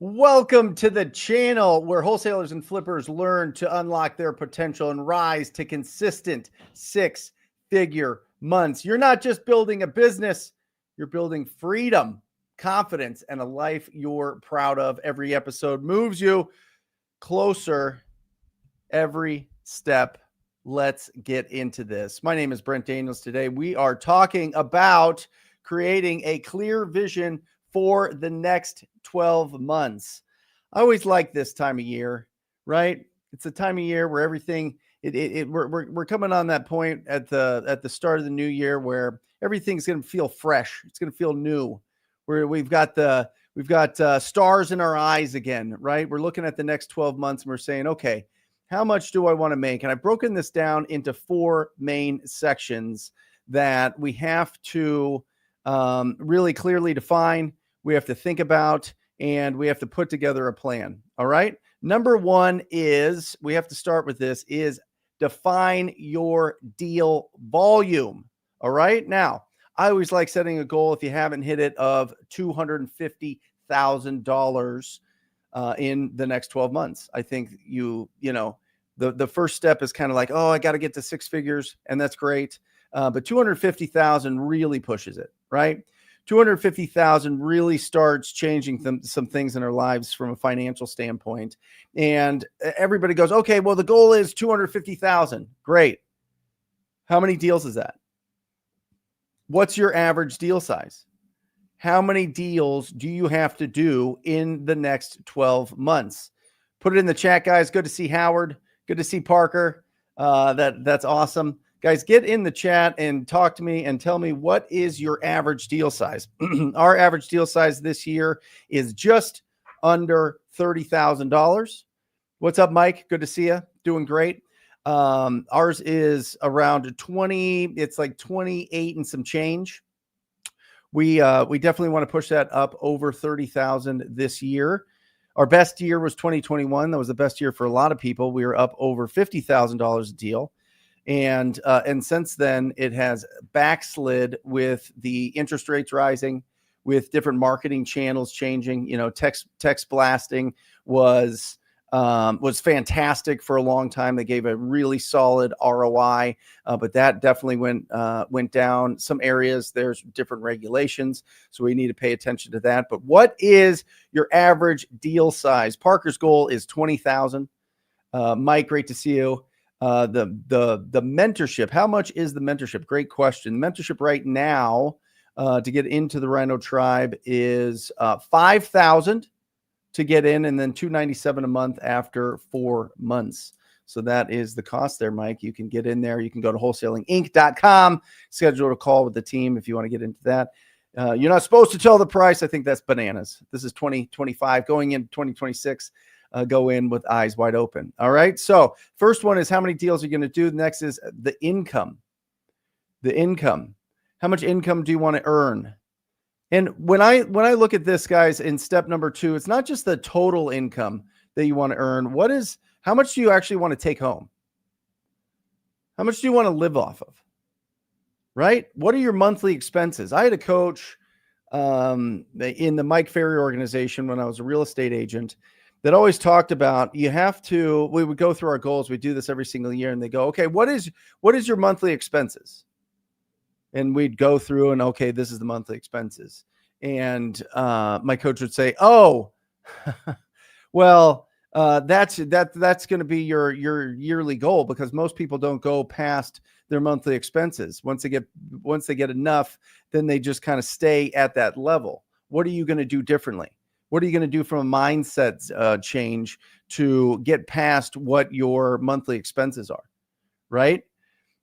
Welcome to the channel where wholesalers and flippers learn to unlock their potential and rise to consistent six-figure months. You're not just building a business, you're building freedom, confidence, and a life you're proud of. Every episode moves you closer every step. Let's get into this. My name is Brent Daniels. Today we are talking about creating a clear vision for the next 12 months. I always like this time of year, right? It's a time of year where everything we're coming on that point at the start of the new year where everything's going to feel fresh. It's going to feel new. Where we've got stars in our eyes again, right? We're looking at the next 12 months and we're saying, okay, how much do I want to make? And I've broken this down into four main sections that we have to really clearly define. We have to think about, and we have to put together a plan. All right. Number one is, we have to start with this, is define your deal volume. All right. Now, I always like setting a goal, if you haven't hit it, of $250,000 in the next 12 months. I think the first step is kind of like, oh, I got to get to six figures, and that's great. But 250,000 really pushes it, right? 250,000 really starts changing some things in our lives from a financial standpoint. And everybody goes, okay, well, the goal is 250,000. Great. How many deals is that? What's your average deal size? How many deals do you have to do in the next 12 months? Put it in the chat, guys. Good to see Howard. Good to see Parker. That's awesome. Guys, get in the chat and talk to me and tell me, what is your average deal size? Our average deal size this year is just under $30,000. What's up, Mike? Good to see you. Doing great. Ours is around 20. It's like 28 and some change. We definitely want to push that up over 30,000 this year. Our best year was 2021. That was the best year for a lot of people. We were up over $50,000 a deal. And since then, it has backslid with the interest rates rising, with different marketing channels changing. You know, text blasting was fantastic for a long time. They gave a really solid ROI, but that definitely went down. Some areas, there's different regulations, so we need to pay attention to that. But what is your average deal size? Parker's goal is 20,000. Mike, great to see you. The mentorship, how much is the mentorship? Great question. Mentorship right now, to get into the Rhino Tribe is $5,000 to get in, and then $297 a month after 4 months. So that is the cost there, Mike. You can get in there. You can go to wholesalinginc.com, schedule a call with the team if you want to get into that. You're not supposed to tell the price. I think that's bananas. This is 2025 going into 2026. Go in with eyes wide open. All right. So first one is, how many deals are you going to do? The next is the income. The income. How much income do you want to earn? And when I look at this, guys, in step number two, it's not just the total income that you want to earn. How much do you actually want to take home? How much do you want to live off of? Right? What are your monthly expenses? I had a coach in the Mike Ferry organization when I was a real estate agent that always talked about, we would go through our goals. We do this every single year, and they go, okay, what is your monthly expenses? And we'd go through and, okay, this is the monthly expenses. And my coach would say, oh, well, that's going to be your yearly goal, because most people don't go past their monthly expenses. Once they get enough, then they just kind of stay at that level. What are you going to do differently? What are you going to do from a mindset change to get past what your monthly expenses are? Right.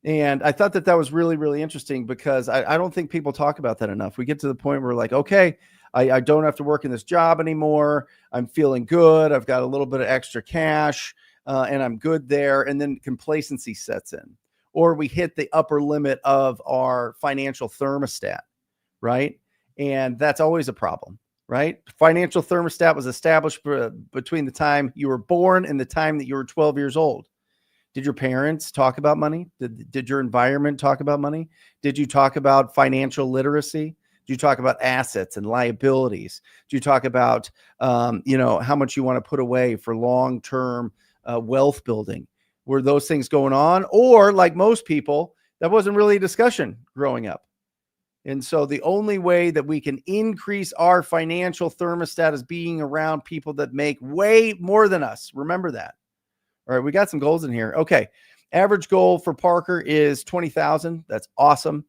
And I thought that was really, really interesting, because I don't think people talk about that enough. We get to the point where we're like, okay, I don't have to work in this job anymore. I'm feeling good. I've got a little bit of extra cash and I'm good there. And then complacency sets in, or we hit the upper limit of our financial thermostat. Right. And that's always a problem. Right? Financial thermostat was established between the time you were born and the time that you were 12 years old. Did your parents talk about money? Did your environment talk about money? Did you talk about financial literacy? Do you talk about assets and liabilities? Do you talk about, how much you want to put away for long-term wealth building? Were those things going on? Or like most people, that wasn't really a discussion growing up. And so the only way that we can increase our financial thermostat is being around people that make way more than us. Remember that. All right, we got some goals in here. Okay. Average goal for Parker is 20,000. That's awesome.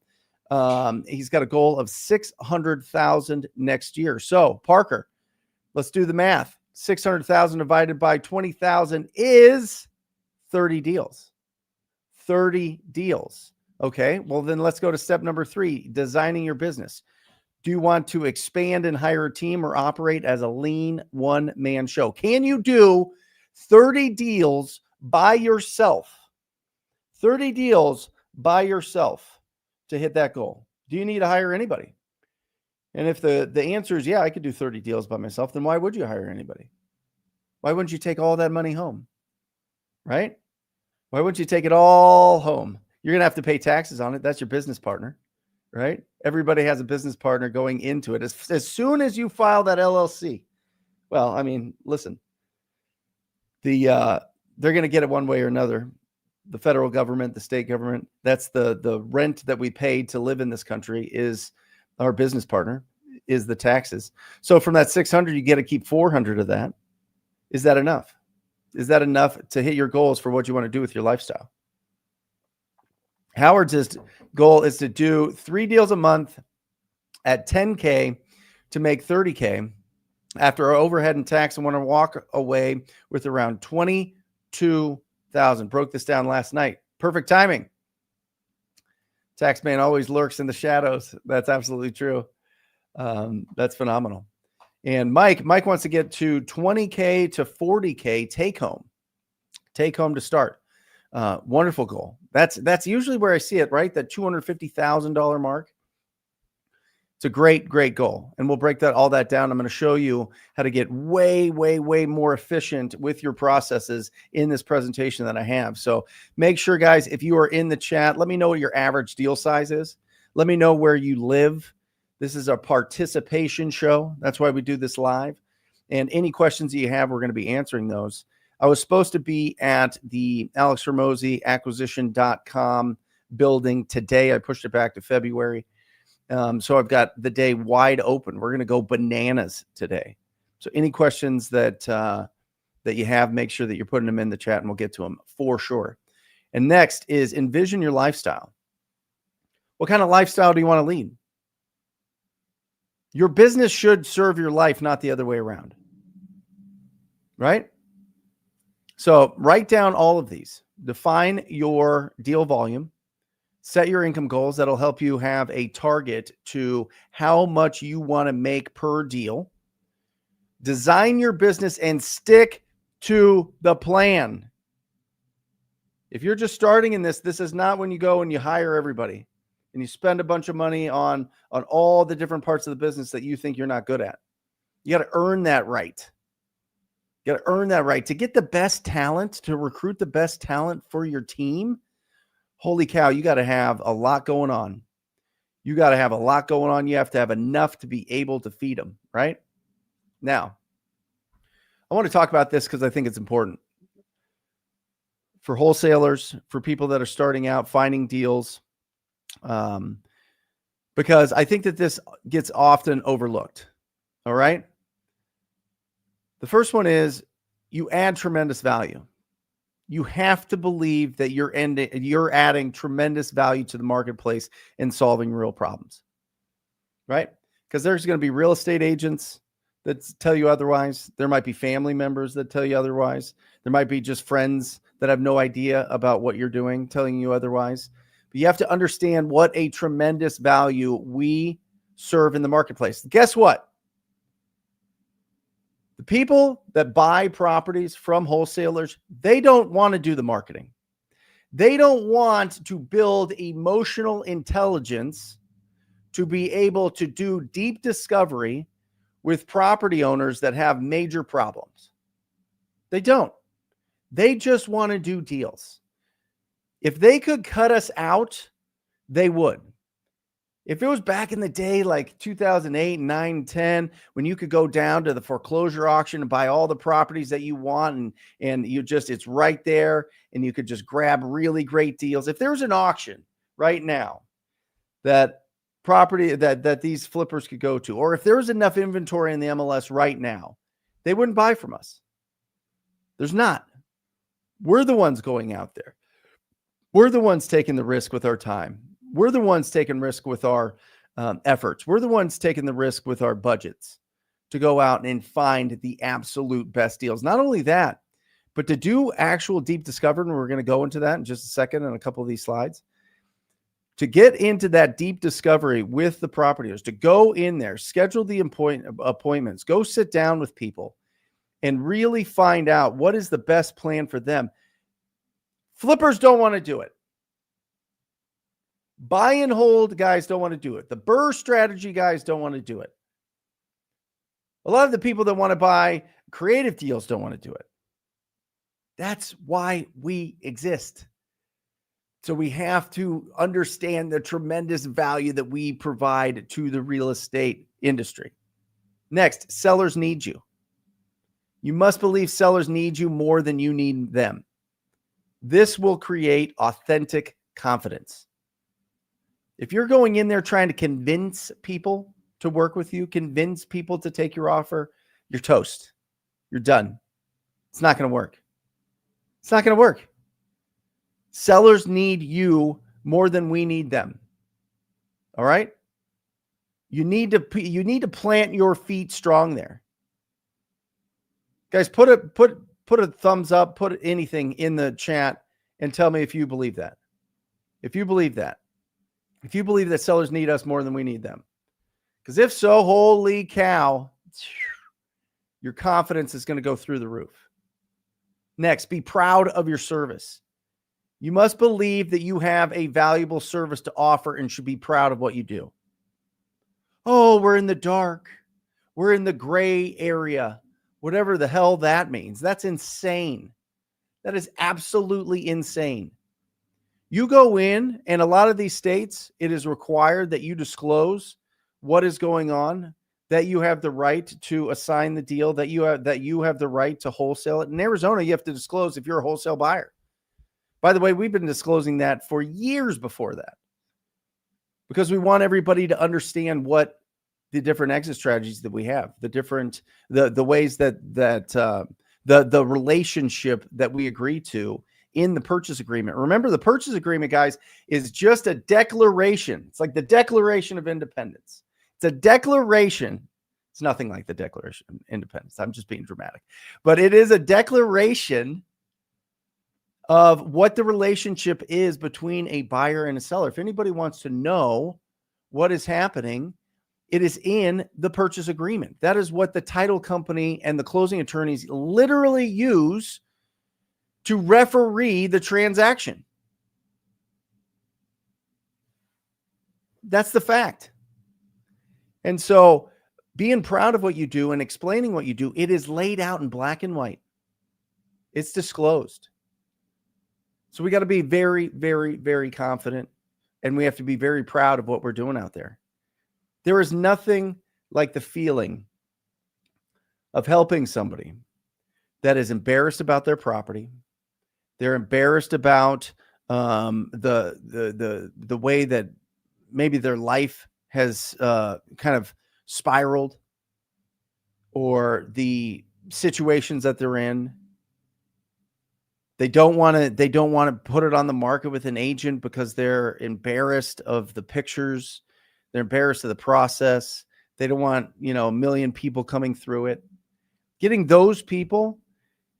He's got a goal of 600,000 next year. So Parker, let's do the math. 600,000 divided by 20,000 is 30 deals. 30 deals. Okay, well then let's go to step number 3, designing your business. Do you want to expand and hire a team or operate as a lean one-man show? Can you do 30 deals by yourself? 30 deals by yourself to hit that goal. Do you need to hire anybody? And if the answer is, yeah, I could do 30 deals by myself, then why would you hire anybody? Why wouldn't you take all that money home? Right? Why wouldn't you take it all home? You're going to have to pay taxes on it. That's your business partner, right? Everybody has a business partner going into it. As soon as you file that LLC, well, I mean, listen, they're going to get it one way or another. The federal government, the state government, that's the rent that we pay to live in this country is our business partner, is the taxes. So from that 600, you get to keep 400 of that. Is that enough? Is that enough to hit your goals for what you want to do with your lifestyle? Howard's goal is to do 3 deals a month at 10K to make 30K. After our overhead and tax, I want to walk away with around 22,000. Broke this down last night. Perfect timing. Tax man always lurks in the shadows. That's absolutely true. That's phenomenal. And Mike wants to get to 20K to 40K take home to start. Wonderful goal. That's usually where I see it, right? That $250,000 mark. It's a great goal. And we'll break all that down. I'm going to show you how to get way more efficient with your processes in this presentation that I have. So make sure, guys, if you are in the chat, let me know what your average deal size is. Let me know where you live. This is a participation show. That's why we do this live. And any questions that you have, we're going to be answering those. I was supposed to be at the AlexRamoseyAcquisition.com building today. I pushed it back to February. So I've got the day wide open. We're going to go bananas today. So any questions that you have, make sure that you're putting them in the chat and we'll get to them for sure. And next is envision your lifestyle. What kind of lifestyle do you want to lead? Your business should serve your life, not the other way around. Right? So write down all of these. Define your deal volume. Set your income goals. That'll help you have a target to how much you want to make per deal. Design your business and stick to the plan. If you're just starting in this is not when you go and you hire everybody and you spend a bunch of money on all the different parts of the business that you think you're not good at. You got to earn that right. You got to earn that right to get the best talent, to recruit the best talent for your team. Holy cow, you got to have a lot going on. You got to have a lot going on. You have to have enough to be able to feed them, right? Now, I want to talk about this because I think it's important. For wholesalers, for people that are starting out, finding deals, because I think that this gets often overlooked, all right? The first one is you add tremendous value. You have to believe that you're adding tremendous value to the marketplace and solving real problems, right? Because there's going to be real estate agents that tell you otherwise. There might be family members that tell you otherwise. There might be just friends that have no idea about what you're doing, telling you otherwise. But you have to understand what a tremendous value we serve in the marketplace. Guess what? The people that buy properties from wholesalers, they don't want to do the marketing. They don't want to build emotional intelligence to be able to do deep discovery with property owners that have major problems. They don't. They just want to do deals. If they could cut us out, they would. If it was back in the day, like 2008, 9, 10, when you could go down to the foreclosure auction and buy all the properties that you want, and it's right there, and you could just grab really great deals. If there's an auction right now that property that these flippers could go to, or if there was enough inventory in the MLS right now, they wouldn't buy from us. There's not. We're the ones going out there. We're the ones taking the risk with our time. We're the ones taking risk with our efforts. We're the ones taking the risk with our budgets to go out and find the absolute best deals. Not only that, but to do actual deep discovery, and we're going to go into that in just a second on a couple of these slides, to get into that deep discovery with the property owners, to go in there, schedule the appointments, go sit down with people and really find out what is the best plan for them. Flippers don't want to do it. Buy and hold guys don't want to do it. The BRRRR strategy guys don't want to do it. A lot of the people that want to buy creative deals don't want to do it. That's why we exist. So we have to understand the tremendous value that we provide to the real estate industry. Next, sellers need you. You must believe sellers need you more than you need them. This will create authentic confidence. If you're going in there trying to convince people to work with you, convince people to take your offer, you're toast. You're done. It's not going to work. It's not going to work. Sellers need you more than we need them. All right? You need to plant your feet strong there. Guys, put a thumbs up, put anything in the chat and tell me if you believe that. If you believe that. If you believe that sellers need us more than we need them. Because if so, holy cow, your confidence is going to go through the roof. Next, be proud of your service. You must believe that you have a valuable service to offer and should be proud of what you do. Oh, we're in the dark. We're in the gray area. Whatever the hell that means. That's insane. That is absolutely insane. You go in, and a lot of these states, it is required that you disclose what is going on, that you have the right to assign the deal, that you have the right to wholesale it. In Arizona, you have to disclose if you're a wholesale buyer. By the way, we've been disclosing that for years before that, because we want everybody to understand what the different exit strategies that we have, the ways that the relationship that we agree to in the purchase agreement. Remember, the purchase agreement, guys, is just a declaration. It's like the Declaration of Independence. It's a declaration. It's nothing like the Declaration of Independence. I'm just being dramatic. But it is a declaration of what the relationship is between a buyer and a seller. If anybody wants to know what is happening, it is in the purchase agreement. That is what the title company and the closing attorneys literally use to referee the transaction. That's the fact. And so being proud of what you do and explaining what you do, it is laid out in black and white. It's disclosed. So we got to be very, very, very confident, and we have to be very proud of what we're doing out there. There is nothing like the feeling of helping somebody that is embarrassed about their property. They're embarrassed about the way that maybe their life has kind of spiraled, or the situations that they're in. They don't want to put it on the market with an agent because they're embarrassed of the pictures. They're embarrassed of the process. They don't want, a million people coming through it. Getting those people,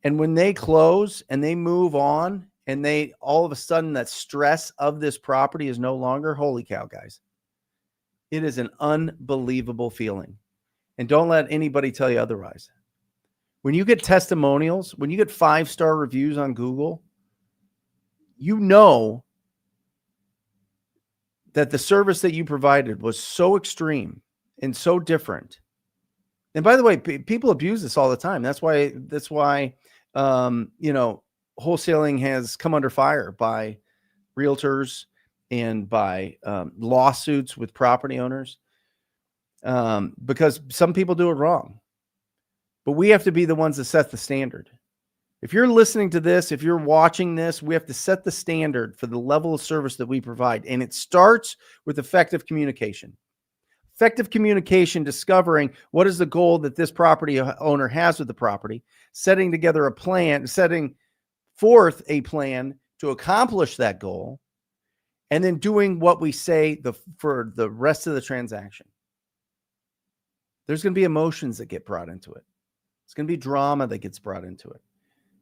and when they close and they move on, and they all of a sudden that stress of this property is no longer, holy cow, guys. It is an unbelievable feeling. And don't let anybody tell you otherwise. When you get testimonials, when you get 5-star reviews on Google, you know that the service that you provided was so extreme and so different. And by the way, people abuse this all the time. That's why wholesaling has come under fire by realtors and by lawsuits with property owners, because some people do it wrong. But we have to be the ones that set the standard. If you're listening to this, if you're watching this, we have to set the standard for the level of service that we provide. And it starts with effective communication. Effective communication, discovering what is the goal that this property owner has with the property, setting together a plan, setting forth a plan to accomplish that goal, and then doing what we say for the rest of the transaction. There's going to be emotions that get brought into it. It's going to be drama that gets brought into it.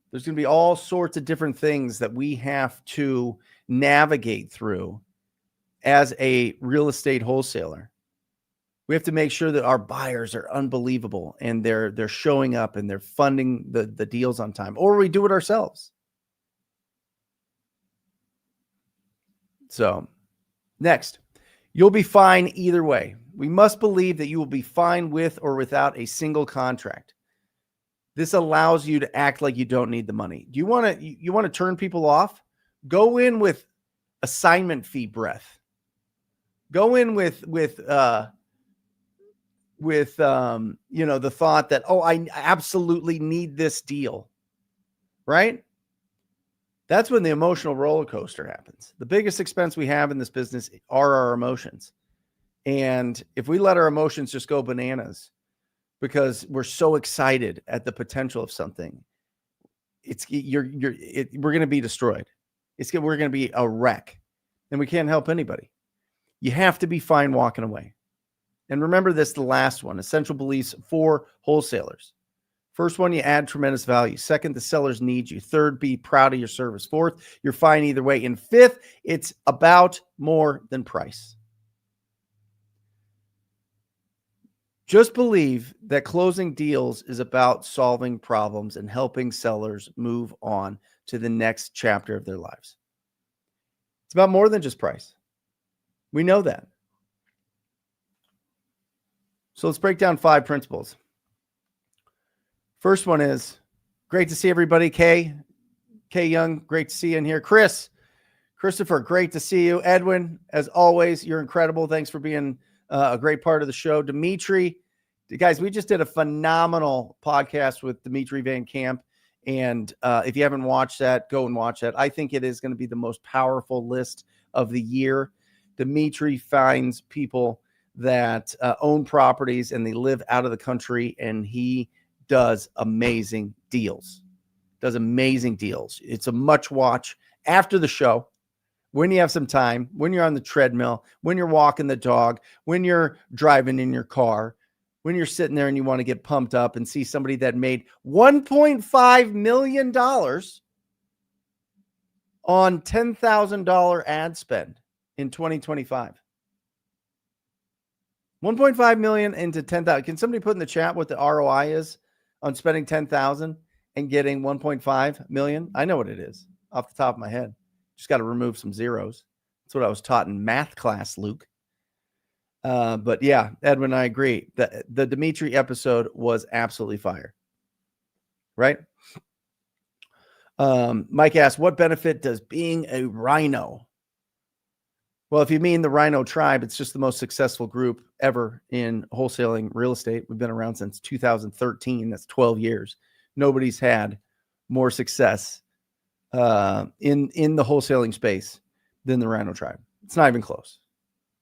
There's going to be all sorts of different things that we have to navigate through as a real estate wholesaler. We have to make sure that our buyers are unbelievable and they're showing up and they're funding the deals on time, or we do it ourselves. So next, you'll be fine either way. We must believe that you will be fine with or without a single contract. This allows you to act like you don't need the money. Do you want to turn people off? Go in with assignment fee breath. Go in with the thought that, oh, I absolutely need this deal, right? That's when the emotional roller coaster happens. The biggest expense we have in this business are our emotions. And if we let our emotions just go bananas because we're so excited at the potential of something, we're going to be destroyed. We're going to be a wreck, and we can't help anybody. You have to be fine walking away. And remember this, the last one, essential beliefs for wholesalers. First one, you add tremendous value. Second, the sellers need you. Third, be proud of your service. Fourth, you're fine either way. And fifth, it's about more than price. Just believe that closing deals is about solving problems and helping sellers move on to the next chapter of their lives. It's about more than just price. We know that. So let's break down 5 principles. First one is, great to see everybody. Kay Young, great to see you in here. Christopher, great to see you. Edwin, as always, you're incredible. Thanks for being a great part of the show. Dimitri, guys, we just did a phenomenal podcast with Dimitri Van Camp. And if you haven't watched that, go and watch that. I think it is going to be the most powerful list of the year. Dimitri finds people that own properties and they live out of the country, and he does amazing deals. It's a much watch after the show, when you have some time, when you're on the treadmill, when you're walking the dog, when you're driving in your car, when you're sitting there and you want to get pumped up and see somebody that made $1.5 million on $10,000 ad spend in 2025. 1.5 million into 10,000. Can somebody put in the chat what the ROI is on spending 10,000 and getting 1.5 million? I know what it is off the top of my head. Just got to remove some zeros. That's what I was taught in math class, Luke. But yeah, Edwin, I agree. The Dimitri episode was absolutely fire. Right? Mike asked, what benefit does being a rhino? Well, if you mean the Rhino Tribe, it's just the most successful group ever in wholesaling real estate. We've been around since 2013. That's 12 years. Nobody's had more success in the wholesaling space than the Rhino Tribe. It's not even close.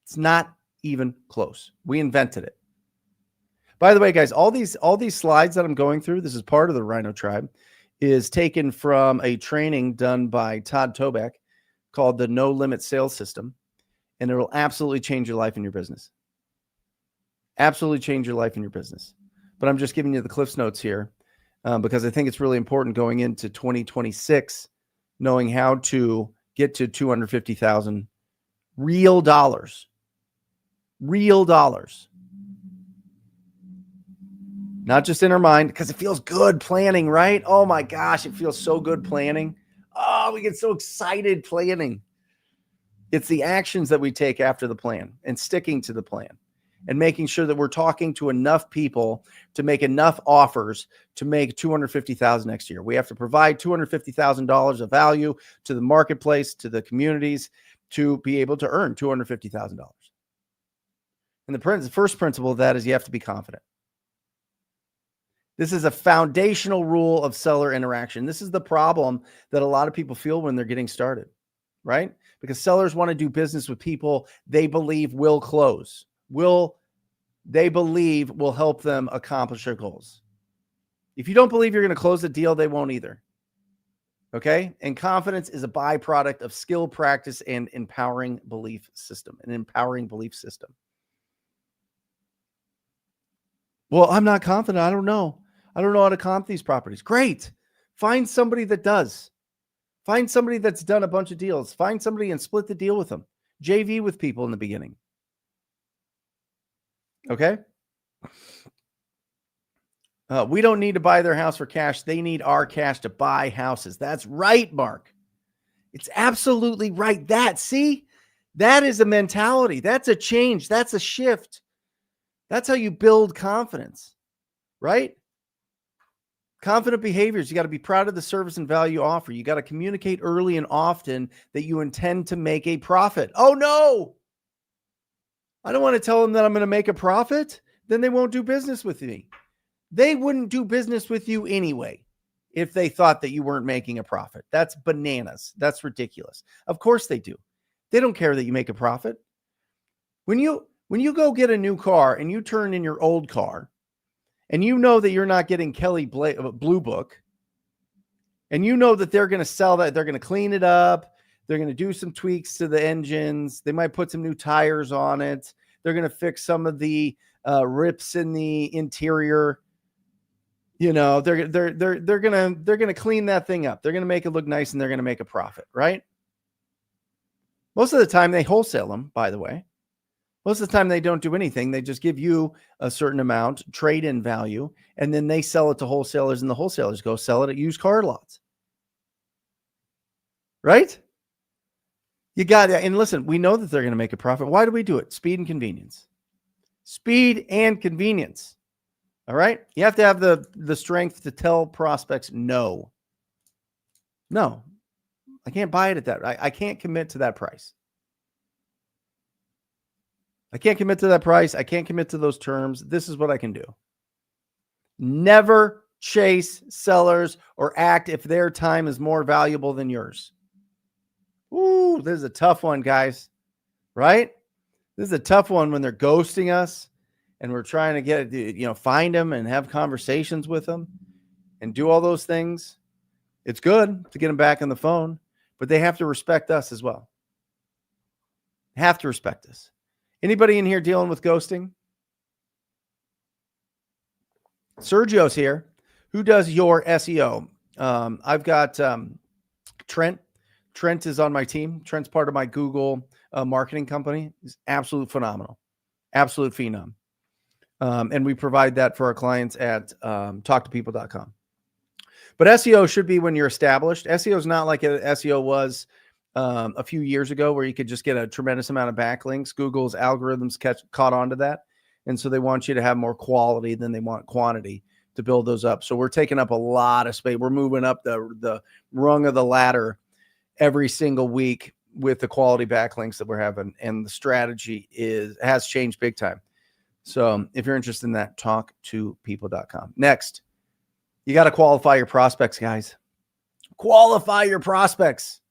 It's not even close. We invented it. By the way, guys, all these slides that I'm going through, this is part of the Rhino Tribe, is taken from a training done by Todd Toback called the No Limit Sales System. And it will absolutely change your life and your business. Absolutely change your life and your business. But I'm just giving you the Cliff's Notes here because I think it's really important going into 2026, knowing how to get to 250,000 real dollars. Real dollars. Not just in our mind, because it feels good planning, right? Oh my gosh, it feels so good planning. Oh, we get so excited planning. It's the actions that we take after the plan and sticking to the plan and making sure that we're talking to enough people to make enough offers to make $250,000 next year. We have to provide $250,000 of value to the marketplace, to the communities, to be able to earn $250,000. And the first principle of that is you have to be confident. This is a foundational rule of seller interaction. This is the problem that a lot of people feel when they're getting started, right? Because sellers want to do business with people they believe will close, they believe will help them accomplish their goals. If you don't believe you're going to close the deal, they won't either. Okay? And confidence is a byproduct of skill, practice, and an empowering belief system. Well, I'm not confident. I don't know how to comp these properties. Great. Find somebody that does. Find somebody that's done a bunch of deals. Find somebody and split the deal with them. JV with people in the beginning. Okay? We don't need to buy their house for cash. They need our cash to buy houses. That's right, Mark. It's absolutely right. That is a mentality. That's a change. That's a shift. That's how you build confidence, right? Confident behaviors. You got to be proud of the service and value you offer. You got to communicate early and often that you intend to make a profit. Oh, no. I don't want to tell them that I'm going to make a profit. Then they won't do business with me. They wouldn't do business with you anyway if they thought that you weren't making a profit. That's bananas. That's ridiculous. Of course they do. They don't care that you make a profit. When you go get a new car and you turn in your old car and you know that you're not getting Kelly Blue Book and you know that they're going to sell that, they're going to clean it up, they're going to do some tweaks to the engines, they might put some new tires on it, they're going to fix some of the rips in the interior. You know, they're gonna clean that thing up. They're gonna make it look nice and they're gonna make a profit, right? Most of the time they wholesale them, by the way. Most of the time they don't do anything. They just give you a certain amount, trade-in value, and then they sell it to wholesalers and the wholesalers go sell it at used car lots. Right? You got it. And listen, we know that they're going to make a profit. Why do we do it? Speed and convenience. Speed and convenience. All right. You have to have the strength to tell prospects no. No, I can't buy it at that. I can't commit to that price. I can't commit to that price. I can't commit to those terms. This is what I can do. Never chase sellers or act if their time is more valuable than yours. Ooh, this is a tough one, guys. Right? This is a tough one when they're ghosting us. And we're trying to get, find them and have conversations with them and do all those things. It's good to get them back on the phone, but they have to respect us as well. Have to respect us. Anybody in here dealing with ghosting? Sergio's here. Who does your SEO? I've got Trent. Trent is on my team. Trent's part of my Google marketing company. He's absolute phenomenal. Absolute phenom. And we provide that for our clients at talktopeople.com. But SEO should be when you're established. SEO is not like SEO was a few years ago where you could just get a tremendous amount of backlinks. Google's algorithms caught on to that. And so they want you to have more quality than they want quantity to build those up. So we're taking up a lot of space. We're moving up the rung of the ladder every single week with the quality backlinks that we're having. And the strategy has changed big time. So if you're interested in that, talktopeople.com. Next, you got to qualify your prospects, guys. Qualify your prospects.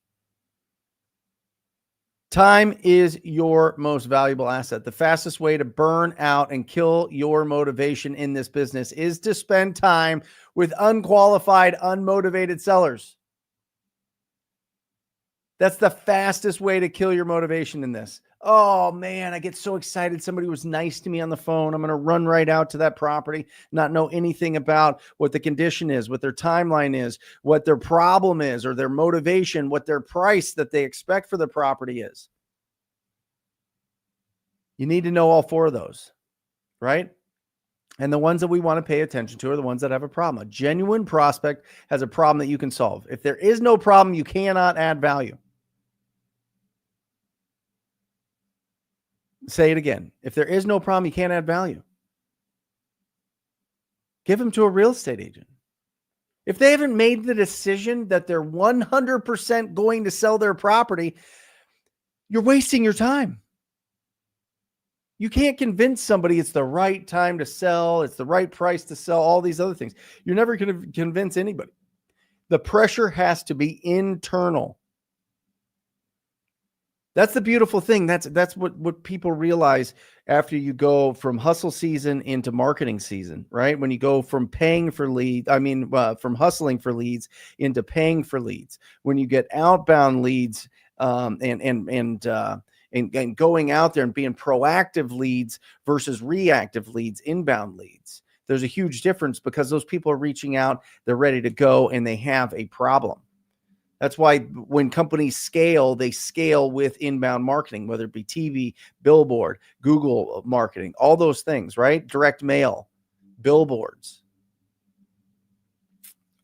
Time is your most valuable asset. The fastest way to burn out and kill your motivation in this business is to spend time with unqualified, unmotivated sellers. That's the fastest way to kill your motivation in this. Oh man, I get so excited. Somebody was nice to me on the phone. I'm going to run right out to that property, not know anything about what the condition is, what their timeline is, what their problem is, or their motivation, what their price that they expect for the property is. You need to know all four of those, right? And the ones that we want to pay attention to are the ones that have a problem. A genuine prospect has a problem that you can solve. If there is no problem, you cannot add value. Say it again. If there is no problem, you can't add value. Give them to a real estate agent. If they haven't made the decision that they're 100% going to sell their property, You're wasting your time. You can't convince somebody it's the right time to sell, it's the right price to sell, all these other things. You're never going to convince anybody. The pressure has to be internal. That's the beautiful thing. That's what people realize after you go from hustle season into marketing season, right? When you go from paying for leads, from hustling for leads into paying for leads. When you get outbound leads, and going out there and being proactive leads versus reactive leads, inbound leads. There's a huge difference because those people are reaching out, they're ready to go, and they have a problem. That's why when companies scale, they scale with inbound marketing, whether it be TV, billboard, Google marketing, all those things, right? Direct mail, billboards,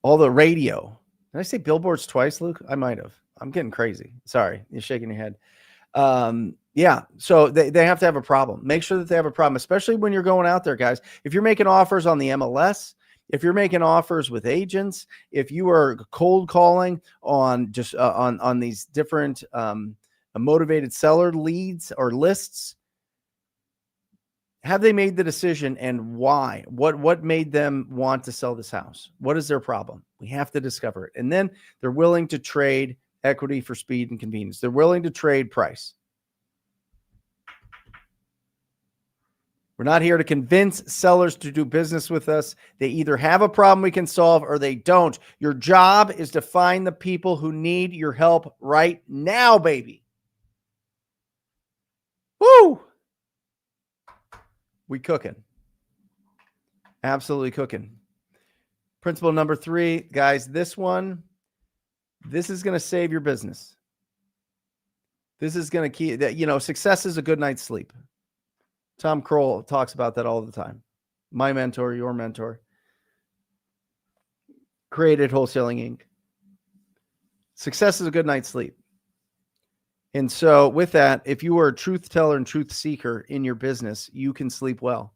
all the radio. Did I say billboards twice, Luke? I might have. I'm getting crazy. Sorry. You're shaking your head. Yeah. So they have to have a problem. Make sure that they have a problem, especially when you're going out there, guys. If you're making offers on the MLS, if you're making offers with agents, if you are cold calling on just on these different motivated seller leads or lists, have they made the decision and why? What made them want to sell this house? What is their problem? We have to discover it. And then they're willing to trade equity for speed and convenience. They're willing to trade price. We're not here to convince sellers to do business with us. They either have a problem we can solve or they don't. Your job is to find the people who need your help right now, baby. Woo! We cooking. Absolutely cooking. Principle number 3, guys, this is going to save your business. This is going to keep that, success is a good night's sleep. Tom Kroll talks about that all the time. My mentor, your mentor, created Wholesaling Inc. Success is a good night's sleep. And so with that, if you are a truth teller and truth seeker in your business, you can sleep well,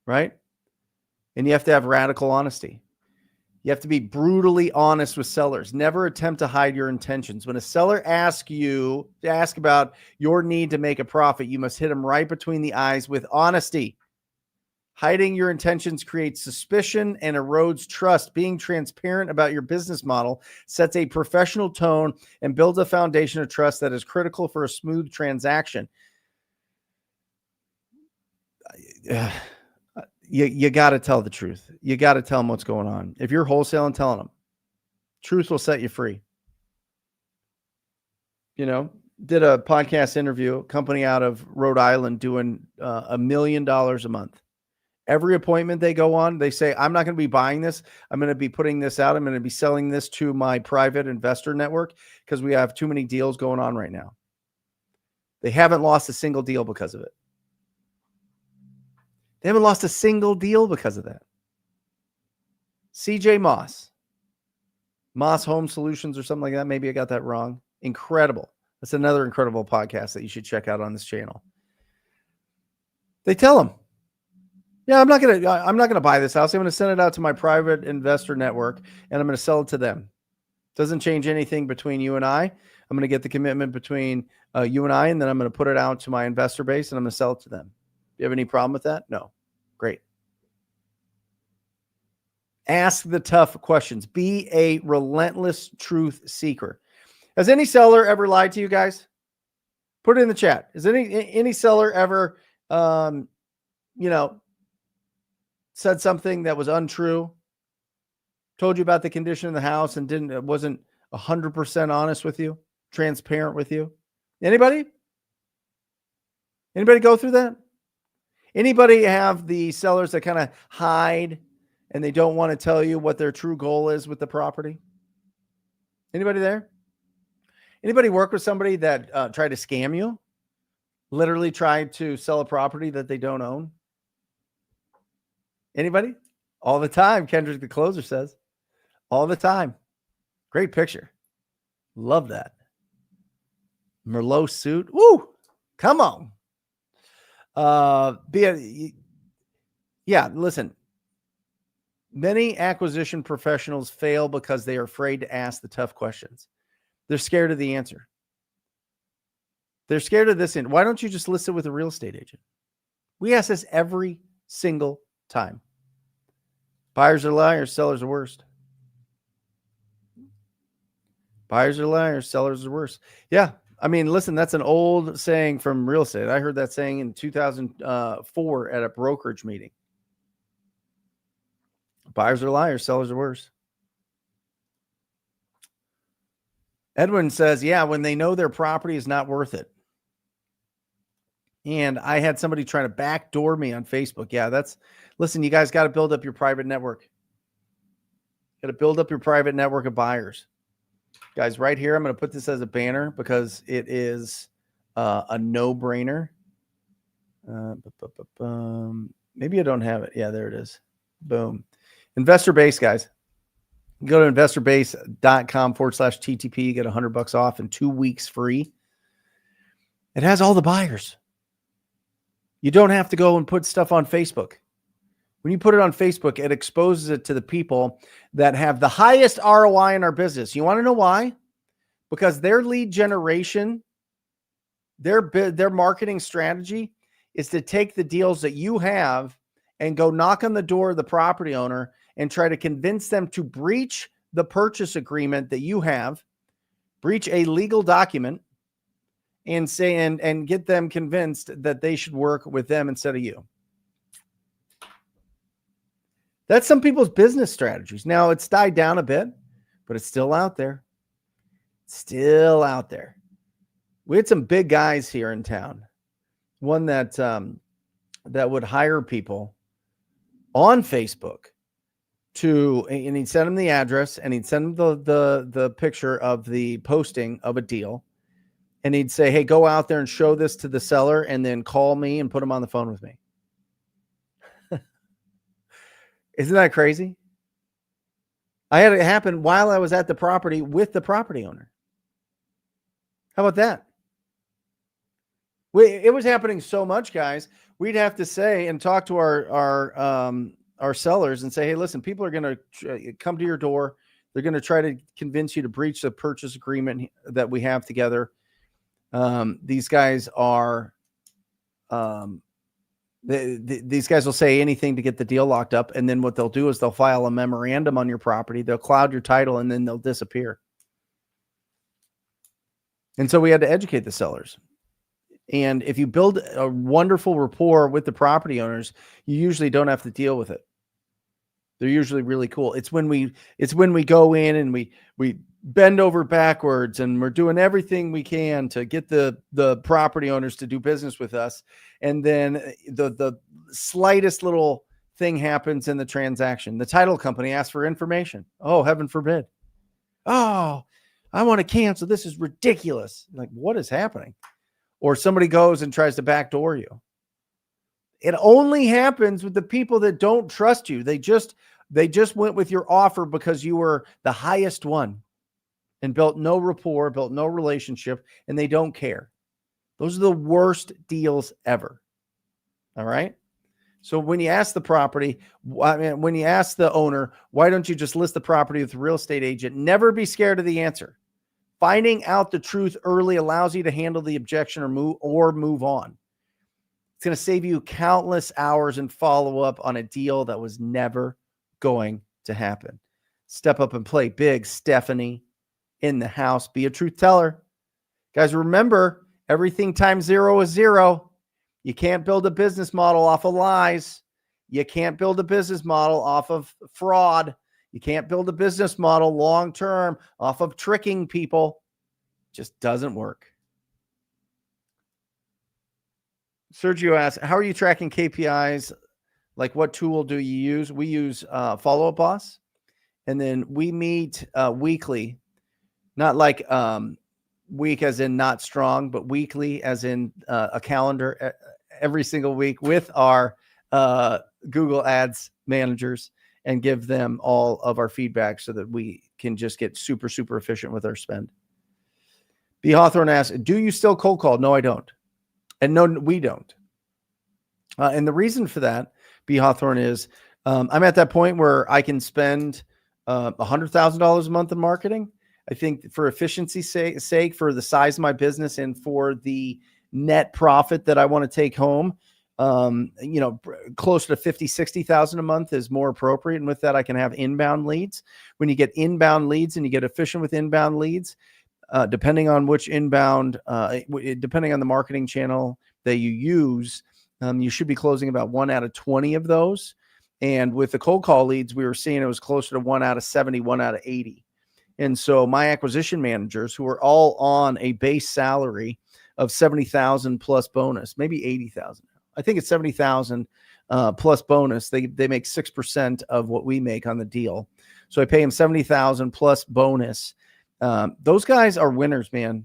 right? And you have to have radical honesty. You have to be brutally honest with sellers. Never attempt to hide your intentions. When a seller asks you to ask about your need to make a profit, you must hit them right between the eyes with honesty. Hiding your intentions creates suspicion and erodes trust. Being transparent about your business model sets a professional tone and builds a foundation of trust that is critical for a smooth transaction. You got to tell the truth. You got to tell them what's going on. If you're wholesaling, telling them, truth will set you free. Did a podcast interview, company out of Rhode Island doing $1 million a month. Every appointment they go on, they say, I'm not going to be buying this. I'm going to be putting this out. I'm going to be selling this to my private investor network because we have too many deals going on right now. They haven't lost a single deal because of it. They haven't lost a single deal because of that. CJ Moss Home Solutions or something like that. Maybe I got that wrong. Incredible. That's another incredible podcast that you should check out on this channel. They tell them, yeah, I'm not going to buy this house. I'm going to send it out to my private investor network and I'm going to sell it to them. Doesn't change anything between you and I. I'm going to get the commitment between you and I, and then I'm going to put it out to my investor base and I'm going to sell it to them. Do you have any problem with that? No. Great. Ask the tough questions. Be a relentless truth seeker. Has any seller ever lied to you guys? Put it in the chat. Has any seller ever, said something that was untrue, told you about the condition of the house and wasn't 100% honest with you, transparent with you? Anybody go through that? Anybody have the sellers that kind of hide and they don't want to tell you what their true goal is with the property? Anybody there? Anybody work with somebody that tried to scam you? Literally tried to sell a property that they don't own? Anybody? All the time, Kendrick the Closer says. All the time. Great picture. Love that. Merlot suit. Woo! Come on. Listen. Many acquisition professionals fail because they are afraid to ask the tough questions. They're scared of the answer. They're scared of this. Why don't you just list it with a real estate agent? We ask this every single time. Buyers are liars, sellers are worst. Buyers are liars, sellers are worse. Yeah. I mean, listen, that's an old saying from real estate. I heard that saying in 2004 at a brokerage meeting. Buyers are liars, sellers are worse. Edwin says, yeah, when they know their property is not worth it. And I had somebody trying to backdoor me on Facebook. Yeah, listen, you guys got to build up your private network. Got to build up your private network of buyers. Guys, right here, I'm going to put this as a banner because it is a no-brainer. Maybe I don't have it. Yeah, there it is. Boom. Investor Base, guys. Go to investorbase.com/TTP. Get $100 off and 2 weeks free. It has all the buyers. You don't have to go and put stuff on Facebook. When you put it on Facebook, it exposes it to the people that have the highest ROI in our business. You want to know why? Because their lead generation, their marketing strategy is to take the deals that you have and go knock on the door of the property owner and try to convince them to breach the purchase agreement that you have, breach a legal document, and say and get them convinced that they should work with them instead of you. That's some people's business strategies. Now, it's died down a bit, but it's still out there. Still out there. We had some big guys here in town. One that would hire people on Facebook and he'd send them the address and he'd send them the picture of the posting of a deal. And he'd say, hey, go out there and show this to the seller and then call me and put him on the phone with me. Isn't that crazy? I had it happen while I was at the property with the property owner. How about that? It was happening so much, guys. We'd have to say and talk to our sellers and say, hey, listen, people are going to come to your door. They're going to try to convince you to breach the purchase agreement that we have together. These guys are, these guys will say anything to get the deal locked up. And then what they'll do is they'll file a memorandum on your property. They'll cloud your title and then they'll disappear. And so we had to educate the sellers. And if you build a wonderful rapport with the property owners, you usually don't have to deal with it. They're usually really cool. It's when we go in and we bend over backwards and we're doing everything we can to get the property owners to do business with us. And then the slightest little thing happens in the transaction. The title company asks for information. Oh, heaven forbid. Oh, I want to cancel. This is ridiculous. Like, what is happening? Or somebody goes and tries to backdoor you. It only happens with the people that don't trust you. They just went with your offer because you were the highest one and built no rapport, built no relationship, and they don't care. Those are the worst deals ever. All right. So when you ask the property, when you ask the owner, why don't you just list the property with a real estate agent? Never be scared of the answer. Finding out the truth early allows you to handle the objection or move on. It's going to save you countless hours and follow up on a deal that was never going to happen. Step up and play big, Stephanie, in the house. Be a truth teller. Guys, remember, everything times 0 is 0. You can't build a business model off of lies. You can't build a business model off of fraud. You can't build a business model long-term off of tricking people. It just doesn't work. Sergio asks, how are you tracking KPIs? Like, what tool do you use? We use Follow Up Boss. And then we meet weekly, not like week as in not strong, but weekly as in a calendar every single week with our Google Ads managers and give them all of our feedback so that we can just get super, super efficient with our spend. B. Hawthorne asks, do you still cold call? No, I don't. And no, we don't. And the reason for that, B. Hawthorne, is I'm at that point where I can spend $100,000 a month in marketing. I think for efficiency's sake, for the size of my business and for the net profit that I want to take home, closer to 50, 60,000 a month is more appropriate. And with that, I can have inbound leads. When you get inbound leads and you get efficient with inbound leads, depending on which inbound, depending on the marketing channel that you use, you should be closing about 1 out of 20 of those. And with the cold call leads, we were seeing it was closer to 1 out of 70, 1 out of 80. And so my acquisition managers, who are all on a base salary of 70,000 plus bonus, maybe 80,000. I think it's 70,000 plus bonus. They make 6% of what we make on the deal. So I pay them 70,000 plus bonus. Those guys are winners, man.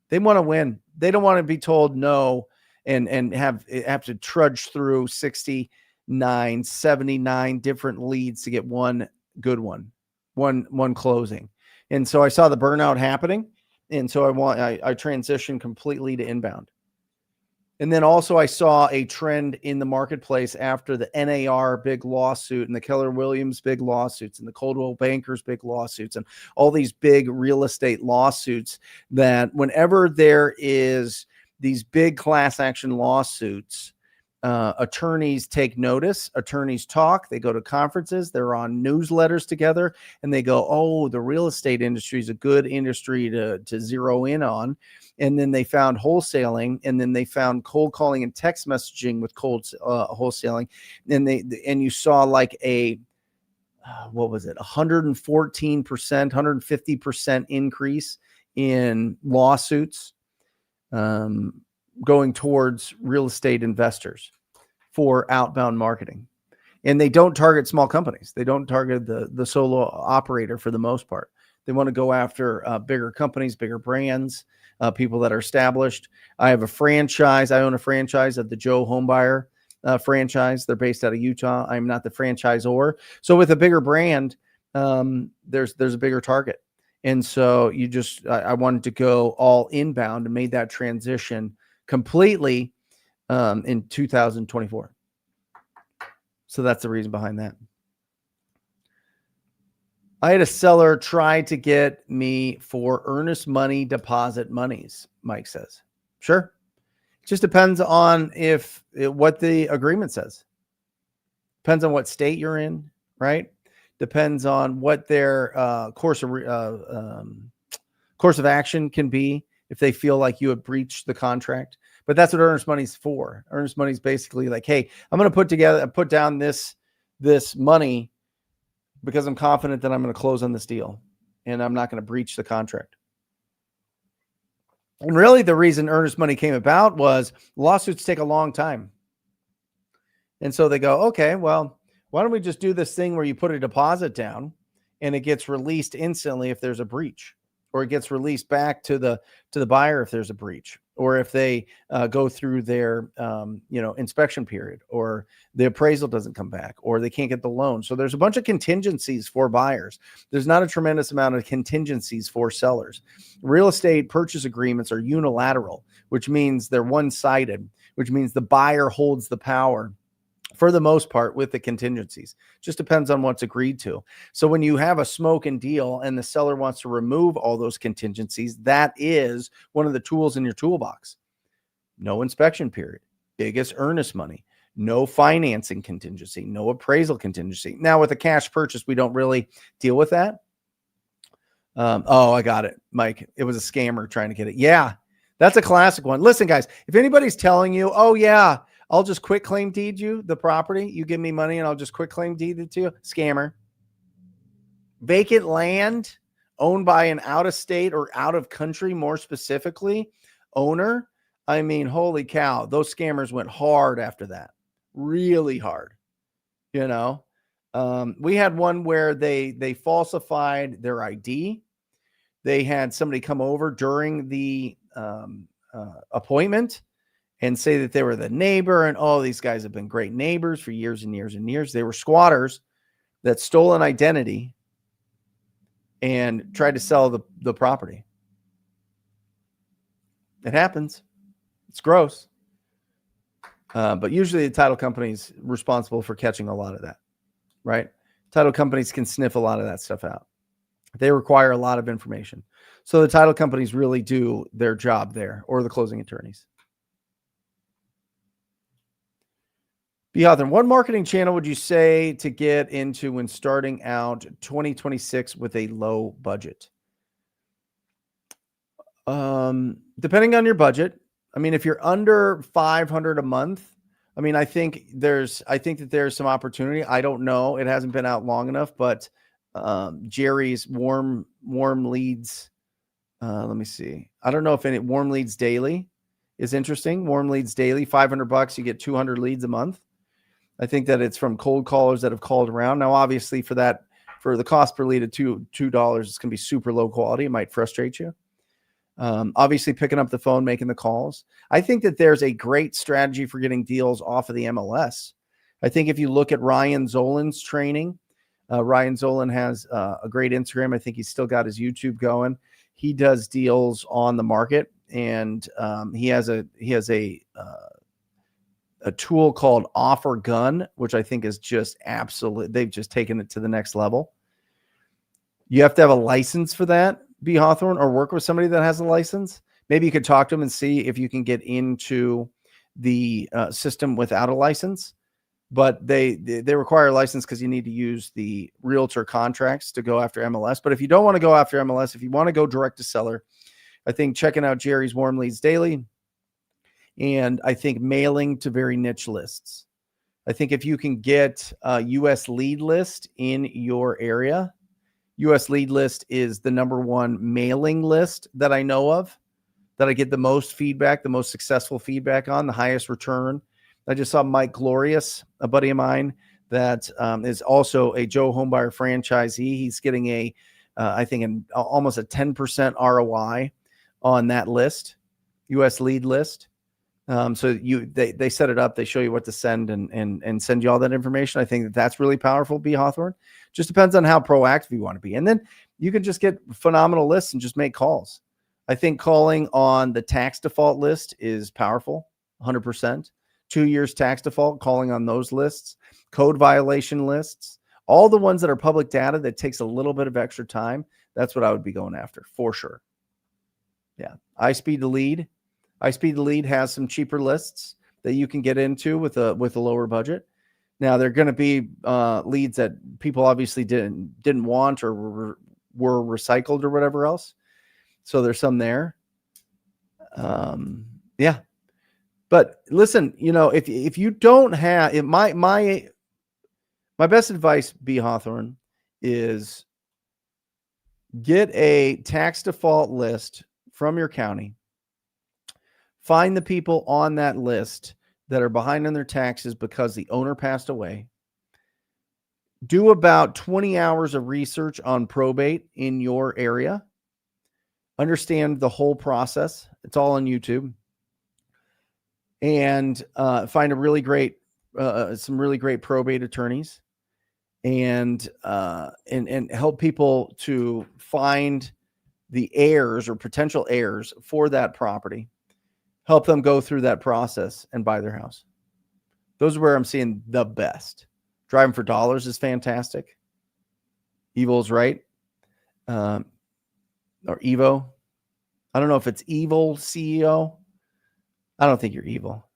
They want to win. They don't want to be told no and have to trudge through 69, 79 different leads to get one good one closing. And so I saw the burnout happening. And so I transitioned completely to inbound. And then also I saw a trend in the marketplace after the NAR big lawsuit and the Keller Williams big lawsuits and the Coldwell Bankers big lawsuits and all these big real estate lawsuits, that whenever there is these big class action lawsuits, attorneys take notice, attorneys talk, they go to conferences, they're on newsletters together, and they go, oh, the real estate industry is a good industry to zero in on. And then they found wholesaling, and then they found cold calling and text messaging with wholesaling. And you saw like what was it? 114%, 150% increase in lawsuits going towards real estate investors for outbound marketing. And they don't target small companies. They don't target the solo operator for the most part. They want to go after bigger companies, bigger brands, people that are established. I have a franchise. I own a franchise of the Joe Homebuyer franchise. They're based out of Utah. I'm not the franchisor. So with a bigger brand, there's a bigger target. And so I wanted to go all inbound and made that transition completely in 2024. So that's the reason behind that. I had a seller try to get me for earnest money deposit monies, Mike says. Sure. It just depends on what the agreement says. Depends on what state you're in, right? Depends on what their course of action can be if they feel like you have breached the contract. But that's what earnest money is for. Earnest money is basically like, hey, I'm going to put down this money because I'm confident that I'm going to close on this deal and I'm not going to breach the contract. And really the reason earnest money came about was lawsuits take a long time. And so they go, okay, well, why don't we just do this thing where you put a deposit down and it gets released instantly if there's a breach, or it gets released back to the buyer if there's a breach, or if they go through their inspection period, or the appraisal doesn't come back, or they can't get the loan. So there's a bunch of contingencies for buyers. There's not a tremendous amount of contingencies for sellers. Real estate purchase agreements are unilateral, which means they're one-sided, which means the buyer holds the power for the most part with the contingencies. Just depends on what's agreed to. So when you have a smoking deal and the seller wants to remove all those contingencies, that is one of the tools in your toolbox. No inspection period, biggest earnest money, no financing contingency, no appraisal contingency. Now with a cash purchase, we don't really deal with that. I got it, Mike. It was a scammer trying to get it. Yeah, that's a classic one. Listen, guys, if anybody's telling you, oh yeah, I'll just quit claim deed you the property. You give me money and I'll just quit claim deed it to you. Scammer. Vacant land owned by an out of state or out of country, more specifically, owner. I mean, holy cow. Those scammers went hard after that. Really hard. We had one where they falsified their ID. They had somebody come over during the appointment and say that they were the neighbor, and these guys have been great neighbors for years and years and years. They were squatters that stole an identity and tried to sell the property. It happens. It's gross. But usually the title company's responsible for catching a lot of that, right? Title companies can sniff a lot of that stuff out. They require a lot of information. So the title companies really do their job there, or the closing attorneys. B. Hawthorne, what marketing channel would you say to get into when starting out 2026 with a low budget? Depending on your budget. I mean, if you're under 500 a month, I mean, I think that there's some opportunity. I don't know. It hasn't been out long enough, but Jerry's warm leads. Let me see. I don't know if any warm leads daily is interesting. Warm leads daily, $500, you get 200 leads a month. I think that it's from cold callers that have called around. Now, obviously, for the cost per lead of $2, it's going to be super low quality. It might frustrate you. Obviously, picking up the phone, making the calls. I think that there's a great strategy for getting deals off of the MLS. I think if you look at Ryan Zolan's training, Ryan Zolan has a great Instagram. I think he's still got his YouTube going. He does deals on the market, and he has a tool called Offer Gun, which I think is just absolute. They've just taken it to the next level. You have to have a license for that, B. Hawthorne, or work with somebody that has a license. Maybe you could talk to them and see if you can get into the system without a license. But they require a license because you need to use the realtor contracts to go after MLS. But if you don't want to go after MLS, if you want to go direct to seller, I think checking out Jerry's Warm Leads Daily, and I think mailing to very niche lists. I think if you can get a US Lead List in your area, US Lead List is the number one mailing list that I know of, that I get the most feedback, the most successful feedback on, the highest return. I just saw Mike Glorious, a buddy of mine that is also a Joe Homebuyer franchisee. He's getting I think almost a 10% ROI on that list, US Lead List. So they set it up, they show you what to send and send you all that information. I think that's really powerful, B. Hawthorne. Just depends on how proactive you want to be. And then you can just get phenomenal lists and just make calls. I think calling on the tax default list is powerful, 100%. 2 years tax default, calling on those lists, code violation lists, all the ones that are public data that takes a little bit of extra time. That's what I would be going after for sure. Yeah. iSpeed to Lead. iSpeed to Lead has some cheaper lists that you can get into with a lower budget. Now, they're going to be leads that people obviously didn't want or were recycled or whatever else. So there's some there. Yeah. But listen, if you don't have it, my best advice, B. Hawthorne, is get a tax default list from your county. Find the people on that list that are behind on their taxes because the owner passed away. Do about 20 hours of research on probate in your area. Understand the whole process. It's all on YouTube. And find some really great probate attorneys, and help people to find the heirs or potential heirs for that property. Help them go through that process and buy their house. Those are where I'm seeing the best. Driving for Dollars is fantastic. Evil's right. Or Evo. I don't know if it's Evil CEO. I don't think you're evil.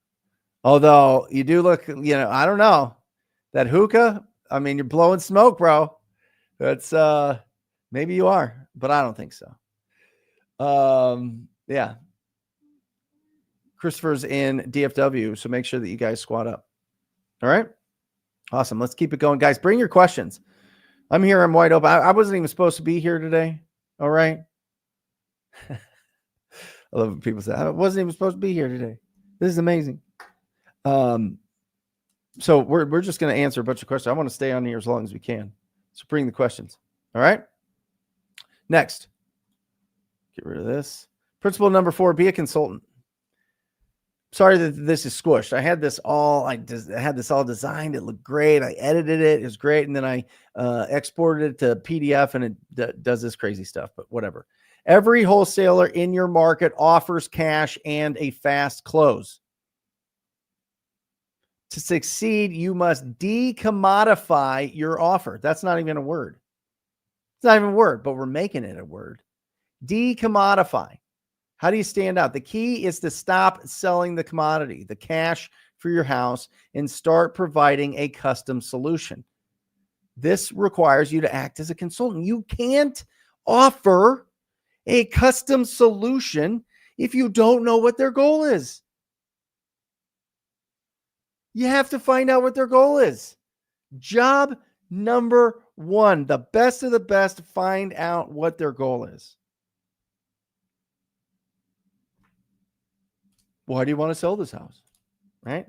Although you do look, I don't know. That hookah, I mean, you're blowing smoke, bro. That's maybe you are, but I don't think so. Yeah. Christopher's in DFW, so make sure that you guys squat up. All right. Awesome. Let's keep it going, guys. Bring your questions. I'm here. I'm wide open. I wasn't even supposed to be here today. All right. I love when people say, I wasn't even supposed to be here today. This is amazing. So we're just going to answer a bunch of questions. I want to stay on here as long as we can. So bring the questions. All right. Next. Get rid of this. Principle number 4, be a consultant. Sorry that this is squished. I had this all designed. It looked great. I edited it. It was great. And then I exported it to PDF, and it does this crazy stuff, but whatever. Every wholesaler in your market offers cash and a fast close. To succeed, you must decommodify your offer. That's not even a word. not even a word, but we're making it a word. Decommodify. How do you stand out? The key is to stop selling the commodity, the cash for your house, and start providing a custom solution. This requires you to act as a consultant. You can't offer a custom solution if you don't know what their goal is. You have to find out what their goal is. Job number one, the best of the best, find out what their goal is. Why do you want to sell this house? Right?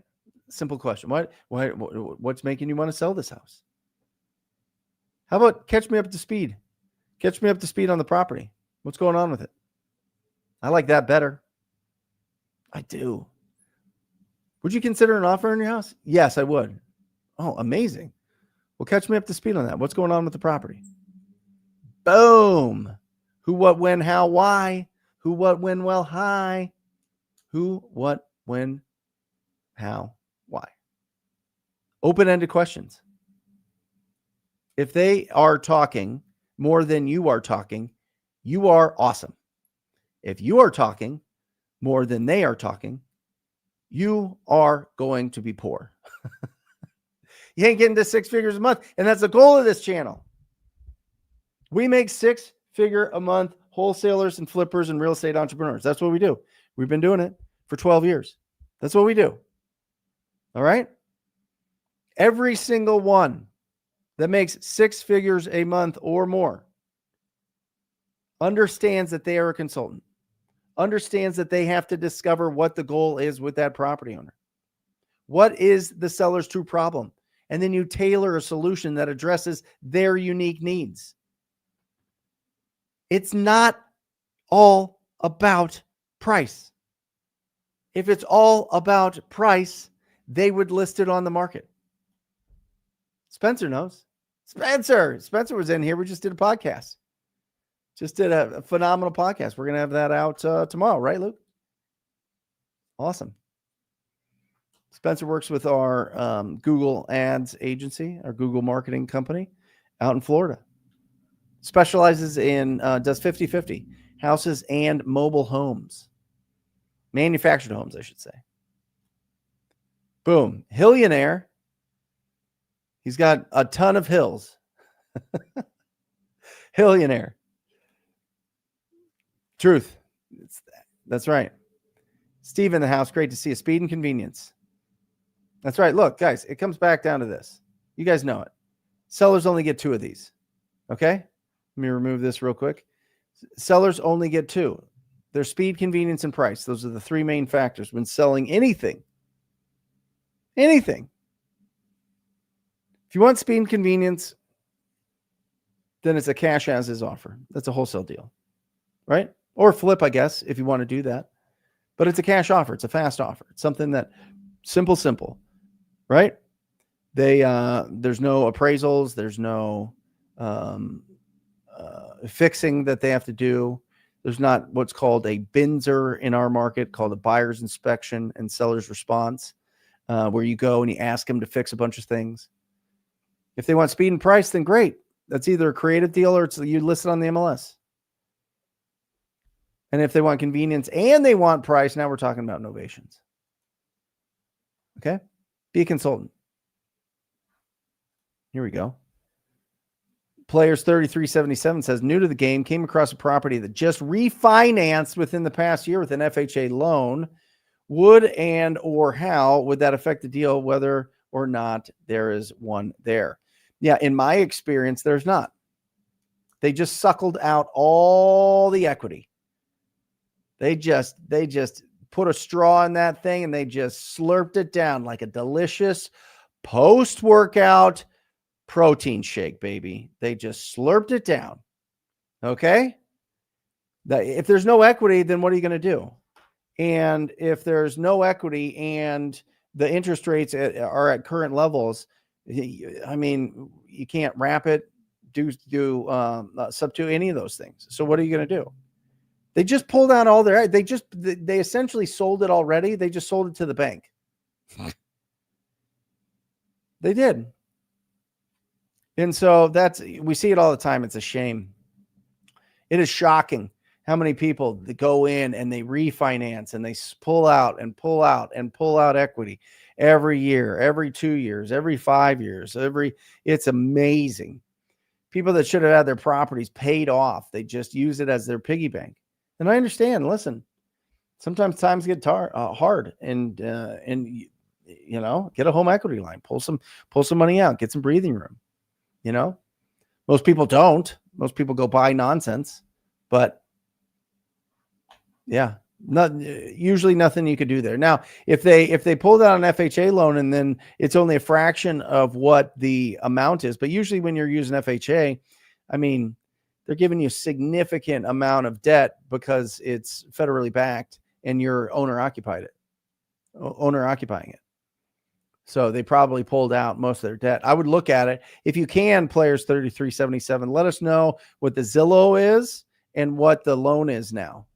Simple question. What's making you want to sell this house? How about catch me up to speed? Catch me up to speed on the property. What's going on with it? I like that better. I do. Would you consider an offer on your house? Yes, I would. Oh, amazing. Well, catch me up to speed on that. What's going on with the property? Boom. Who, what, when, how, why? Who, what, when, well, hi. Who, what, when, how, why? Open-ended questions. If they are talking more than you are talking, you are awesome. If you are talking more than they are talking, you are going to be poor. You ain't getting to 6 figures a month. And that's the goal of this channel. We make 6-figure a month wholesalers and flippers and real estate entrepreneurs. That's what we do. We've been doing it for 12 years. That's what we do. All right. Every single one that makes 6 figures a month or more understands that they are a consultant, understands that they have to discover what the goal is with that property owner. What is the seller's true problem? And then you tailor a solution that addresses their unique needs. It's not all about price. If it's all about price, they would list it on the market. Spencer knows. Spencer was in here. We just did a podcast. Just did a phenomenal podcast. We're going to have that out tomorrow, right, Luke? Awesome. Spencer works with our Google Ads agency, our Google marketing company out in Florida. Specializes in, does 50-50, houses and mobile homes. Manufactured homes, I should say. Boom. Hillionaire. He's got a ton of hills. Hillionaire. Truth. That's right. Steve in the house. Great to see you. Speed and convenience. That's right. Look, guys, it comes back down to this. You guys know it. Sellers only get 2 of these. Okay? Let me remove this real quick. Sellers only get 2. Their speed, convenience, and price. Those are the 3 main factors when selling anything. Anything. If you want speed and convenience, then it's a cash as is offer. That's a wholesale deal, right? Or flip, I guess, if you want to do that. But it's a cash offer. It's a fast offer. It's something that simple, right? There's no appraisals. There's no fixing that they have to do. There's not what's called a BINSR in our market, called a buyer's inspection and seller's response, where you go and you ask them to fix a bunch of things. If they want speed and price, then great. That's either a creative deal or it's you list it on the MLS. And if they want convenience and they want price, now we're talking about novations. Okay? Be a consultant. Here we go. Players 3377 says, new to the game, came across a property that just refinanced within the past year with an FHA loan. Would and or how would that affect the deal, whether or not there is one there? Yeah, in my experience, there's not. They just suckled out all the equity. They just put a straw in that thing and they just slurped it down like a delicious post-workout protein shake, baby. They just slurped it down. Okay? If there's no equity, then what are you going to do? And if there's no equity and the interest rates are at current levels, I mean, you can't wrap it, do substitute any of those things. So what are you going to do? They just pulled out all their, they essentially sold it already. They just sold it to the bank. They did. And so we see it all the time. It's a shame. It is shocking how many people that go in and they refinance and they pull out and pull out and pull out equity every year, every 2 years, every 5 years, it's amazing. People that should have had their properties paid off, they just use it as their piggy bank. And I understand, listen, sometimes times get hard and get a home equity line, pull some money out, get some breathing room. Most people don't. Most people go buy nonsense, but yeah, usually nothing you could do there. Now, if they pulled out an FHA loan and then it's only a fraction of what the amount is, but usually when you're using FHA, I mean, they're giving you a significant amount of debt because it's federally backed and you're owner occupying it. So they probably pulled out most of their debt. I would look at it. If you can, Players 3377, let us know what the Zillow is and what the loan is now.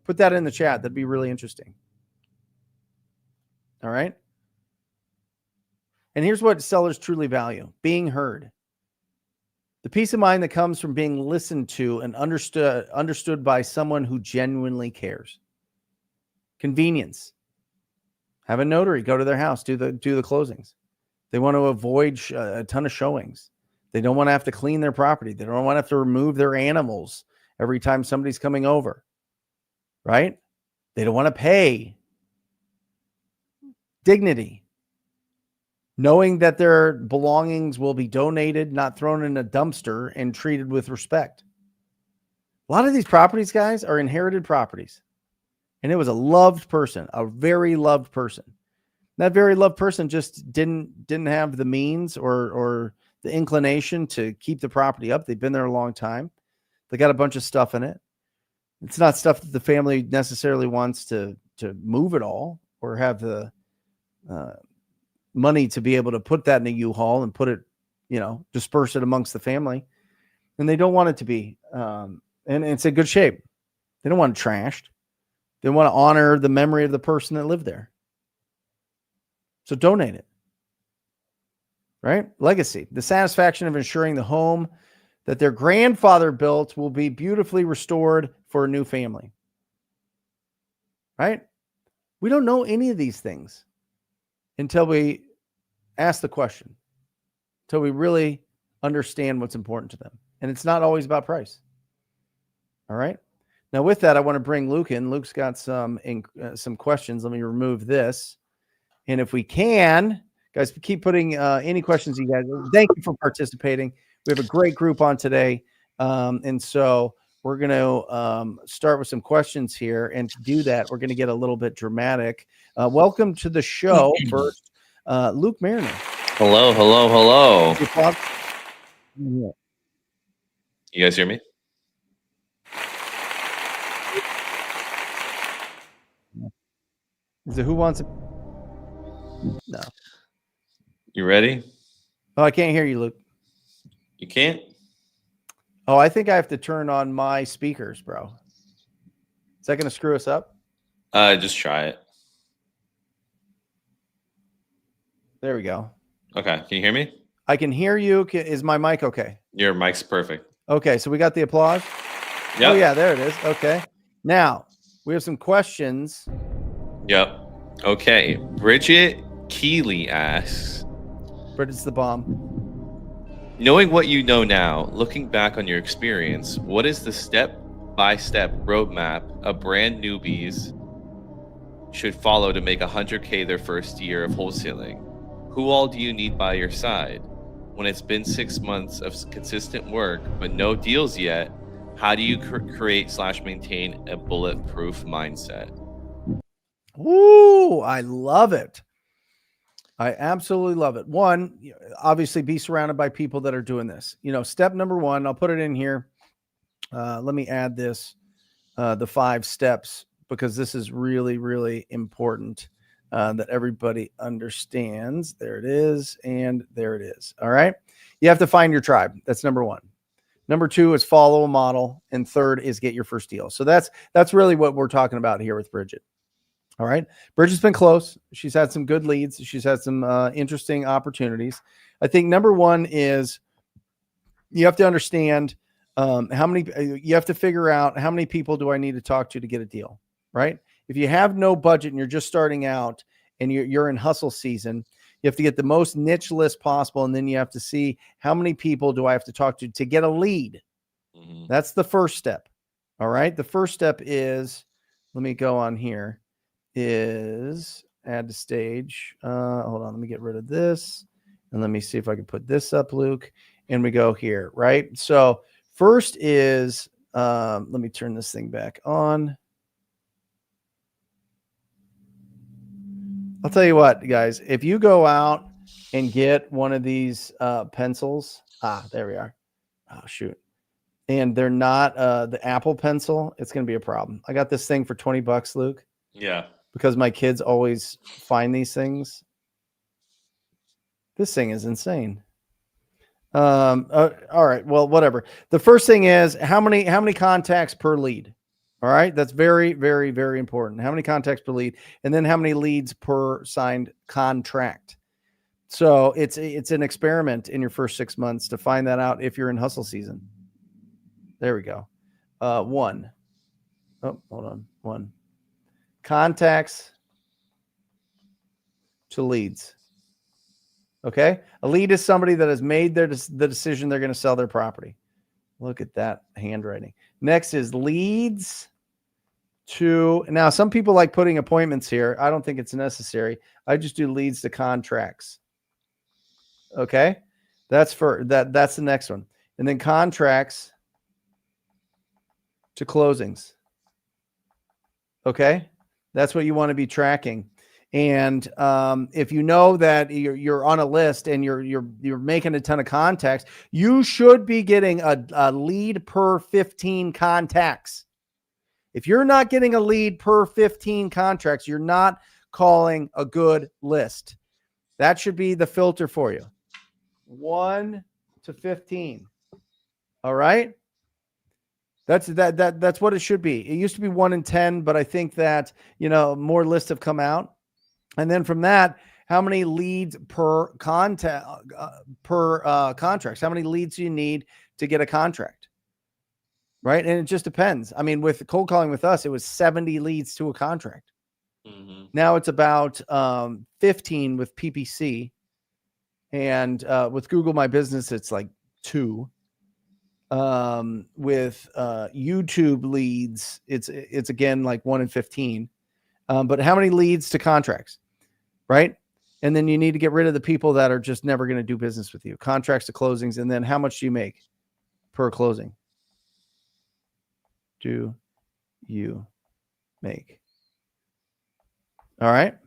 Put that in the chat. That'd be really interesting. All right. And here's what sellers truly value: being heard. The peace of mind that comes from being listened to and understood by someone who genuinely cares. Convenience. Have a notary go to their house, do the closings. They want to avoid a ton of showings. They don't want to have to clean their property. They don't want to have to remove their animals every time somebody's coming over, right? They don't want to pay. Dignity. Knowing that their belongings will be donated, not thrown in a dumpster, and treated with respect. A lot of these properties, guys, are inherited properties. And it was a loved person, a very loved person. That very loved person just didn't have the means or the inclination to keep the property up. They've been there a long time. They got a bunch of stuff in it. It's not stuff that the family necessarily wants to move it all or have the money to be able to put that in a U-Haul and put it, disperse it amongst the family. And they don't want it to be, and it's in good shape. They don't want it trashed. They want to honor the memory of the person that lived there. So donate it. Right? Legacy. The satisfaction of ensuring the home that their grandfather built will be beautifully restored for a new family. Right? We don't know any of these things until we ask the question, until we really understand what's important to them. And it's not always about price. All right? Now, with that, I want to bring Luke in. Luke's got some questions. Let me remove this. And if we can, guys, keep putting any questions you guys. Thank you for participating. We have a great group on today. And so we're going to start with some questions here. And to do that, we're going to get a little bit dramatic. Welcome to the show first, Luke Mariner. Hello. You guys hear me? Is it who wants it? No. You ready? Oh, I can't hear you, Luke. You can't? Oh, I think I have to turn on my speakers, bro. Is that going to screw us up? Just try it. There we go. Okay. Can you hear me? I can hear you. Is my mic okay? Your mic's perfect. Okay. So we got the applause. Yep. Oh, yeah, there it is. Okay. Now we have some questions. Yep. Okay. Bridget Keeley asks, Bridget's the bomb. knowing what you know now, looking back on your experience, what is the step-by-step roadmap a brand newbies should follow to make 100K their first year of wholesaling? Who all do you need by your side? When it's been 6 months of consistent work but no deals yet, how do you create/maintain a bulletproof mindset? Ooh, I love it. I absolutely love it. One, obviously be surrounded by people that are doing this. Step number one, I'll put it in here. Let me add this, the 5 steps, because this is really, really important that everybody understands. There it is. And there it is. All right. You have to find your tribe. That's number one. Number 2 is follow a model. And 3rd is get your first deal. So that's really what we're talking about here with Bridget. All right. Bridget's been close. She's had some good leads. She's had some interesting opportunities. I think number 1 is You have to understand how many, you have to figure out how many people do I need to talk to get a deal, right? If you have no budget and you're just starting out and you're in hustle season, you have to get the most niche list possible. And then you have to see how many people do I have to talk to get a lead. Mm-hmm. That's the first step. All right. The first step is, let me go on here, is add to stage. Hold on. Let me get rid of this. And let me see if I can put this up, Luke. And we go here, right? So first is, let me turn this thing back on. I'll tell you what, guys, if you go out and get one of these pencils, there we are. Oh, shoot. And they're not the Apple Pencil, it's going to be a problem. I got this thing for $20, Luke. Yeah. Because my kids always find these things. This thing is insane. All right. Well, whatever. The first thing is how many contacts per lead? All right. That's very, very, very important. How many contacts per lead? And then how many leads per signed contract? So it's an experiment in your first 6 months to find that out if you're in hustle season. There we go. One. Oh, hold on. One. Contacts to leads. Okay. A lead is somebody that has made the decision they're going to sell their property. Look at that handwriting. Next is leads to, now some people like putting appointments here. I don't think it's necessary. I just do leads to contracts. Okay. That's the next one. And then contracts to closings. Okay. That's what you want to be tracking. And if you know that you're on a list and you're making a ton of contacts, you should be getting a lead per 15 contacts. If you're not getting a lead per 15 contracts, you're not calling a good list. That should be the filter for you. 1 to 15. All right. That's what it should be. It used to be 1 in 10, but I think that, more lists have come out. And then from that, how many leads per contracts? How many leads do you need to get a contract? Right. And it just depends. I mean, with cold calling with us, it was 70 leads to a contract. Mm-hmm. Now it's about 15 with PPC. And with Google My Business, it's like 2. With YouTube leads, it's again like 1 in 15. But how many leads to contracts? Right. And then you need to get rid of the people that are just never going to do business with you. Contracts to closings. And then how much do you make per closing? Do you make? All right.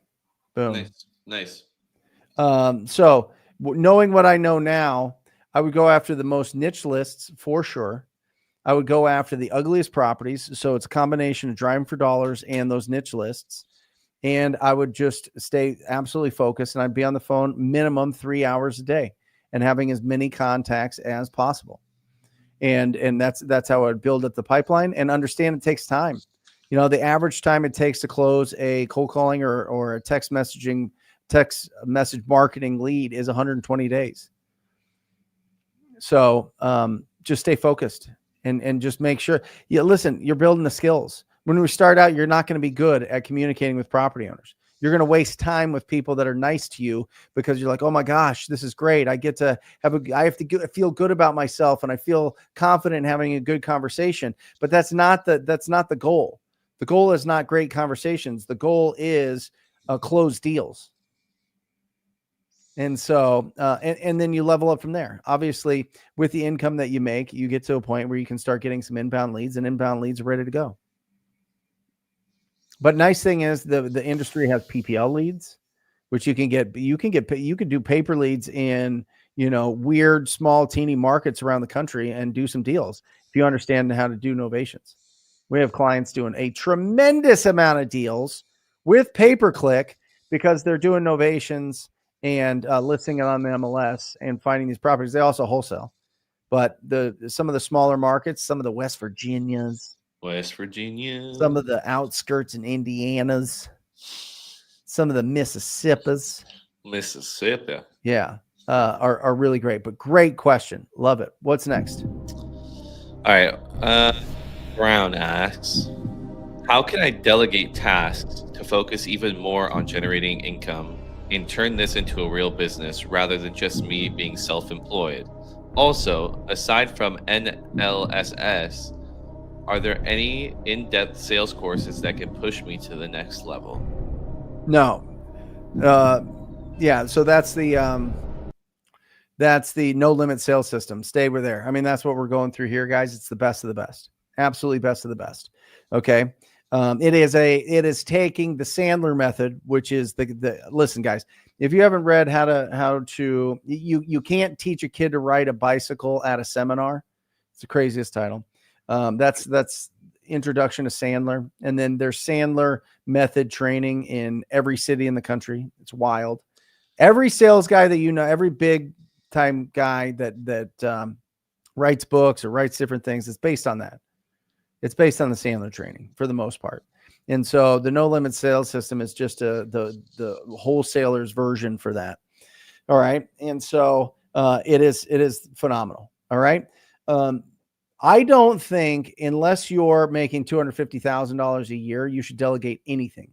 Boom. Nice. So knowing what I know now, I would go after the most niche lists for sure. I would go after the ugliest properties. So it's a combination of driving for dollars and those niche lists. And I would just stay absolutely focused, and I'd be on the phone minimum 3 hours a day and having as many contacts as possible. And that's how I'd build up the pipeline, and understand it takes time. The average time it takes to close a cold calling or a text message marketing lead is 120 days. So just stay focused and just make sure listen, you're building the skills. When we start out, you're not going to be good at communicating with property owners. You're going to waste time with people that are nice to you because you're like, oh my gosh, this is great. I have to feel good about myself, and I feel confident in having a good conversation. But that's not the goal. The goal is not great conversations. The goal is closed deals. And so, and then you level up from there. Obviously, with the income that you make, you get to a point where you can start getting some inbound leads, and inbound leads are ready to go. But nice thing is the industry has PPL leads, which you can do paper leads in, weird, small, teeny markets around the country and do some deals if you understand how to do novations. We have clients doing a tremendous amount of deals with pay-per-click because they're doing novations and listing it on the MLS and finding these properties. They also wholesale, but some of the smaller markets, some of the West Virginias, some of the outskirts in Indianas, some of the Mississippi. Mississippi. Yeah. are really great. But great question. Love it. What's next? All right. Brown asks, how can I delegate tasks to focus even more on generating income and turn this into a real business rather than just me being self-employed? Also, aside from NLSS, are there any in-depth sales courses that can push me to the next level? No. Yeah. So that's the no limit sales system. Stay with there. I mean, that's what we're going through here, guys. It's the best of the best. Absolutely best of the best. Okay. It is taking the Sandler method, which is listen, guys, if you haven't read you can't teach a kid to ride a bicycle at a seminar. It's the craziest title. That's introduction to Sandler. And then there's Sandler method training in every city in the country. It's wild. Every sales guy that, every big time guy that writes books or writes different things, it's based on that. It's based on the Sandler training for the most part. And so the no limit sales system is just the wholesaler's version for that. All right. And so it is phenomenal. All right. I don't think, unless you're making $250,000 a year, you should delegate anything.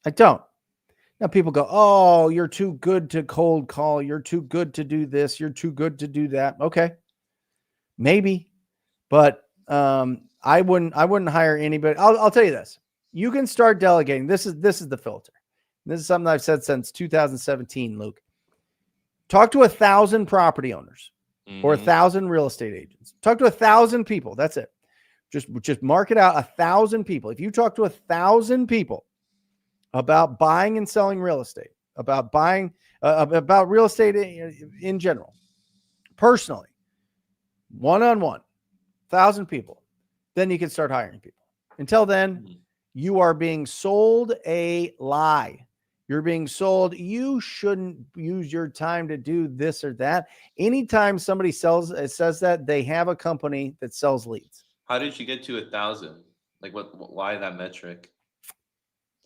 I don't. Now people go, oh, you're too good to cold call. You're too good to do this. You're too good to do that. Okay. Maybe, but I wouldn't hire anybody. I'll tell you this. You can start delegating. This is the filter. This is something I've said since 2017, Luke. Talk to 1,000 property owners or 1,000 real estate agents. Talk to 1,000 people. That's it. Just mark it out. 1,000 people. If you talk to 1,000 people about buying and selling real estate, about real estate in general, personally, one-on-one, 1,000 people, then you can start hiring people. Until then, you are being sold a lie. You're being sold, you shouldn't use your time to do this or that. Anytime somebody says that, they have a company that sells leads. How did you get to 1,000? Like why that metric?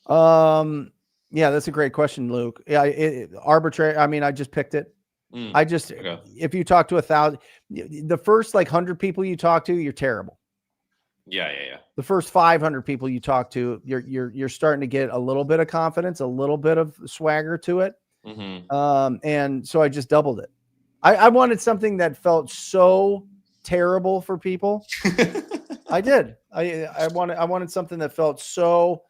Yeah, that's a great question, Luke. Yeah, arbitrary. I mean, I just picked it. Okay. If you talk to 1,000, the first 100 people you talk to, you're terrible. Yeah. The first 500 people you talk to, you're starting to get a little bit of confidence, a little bit of swagger to it. And so I just doubled it. I wanted something that felt so terrible for people. I did. I wanted something that felt so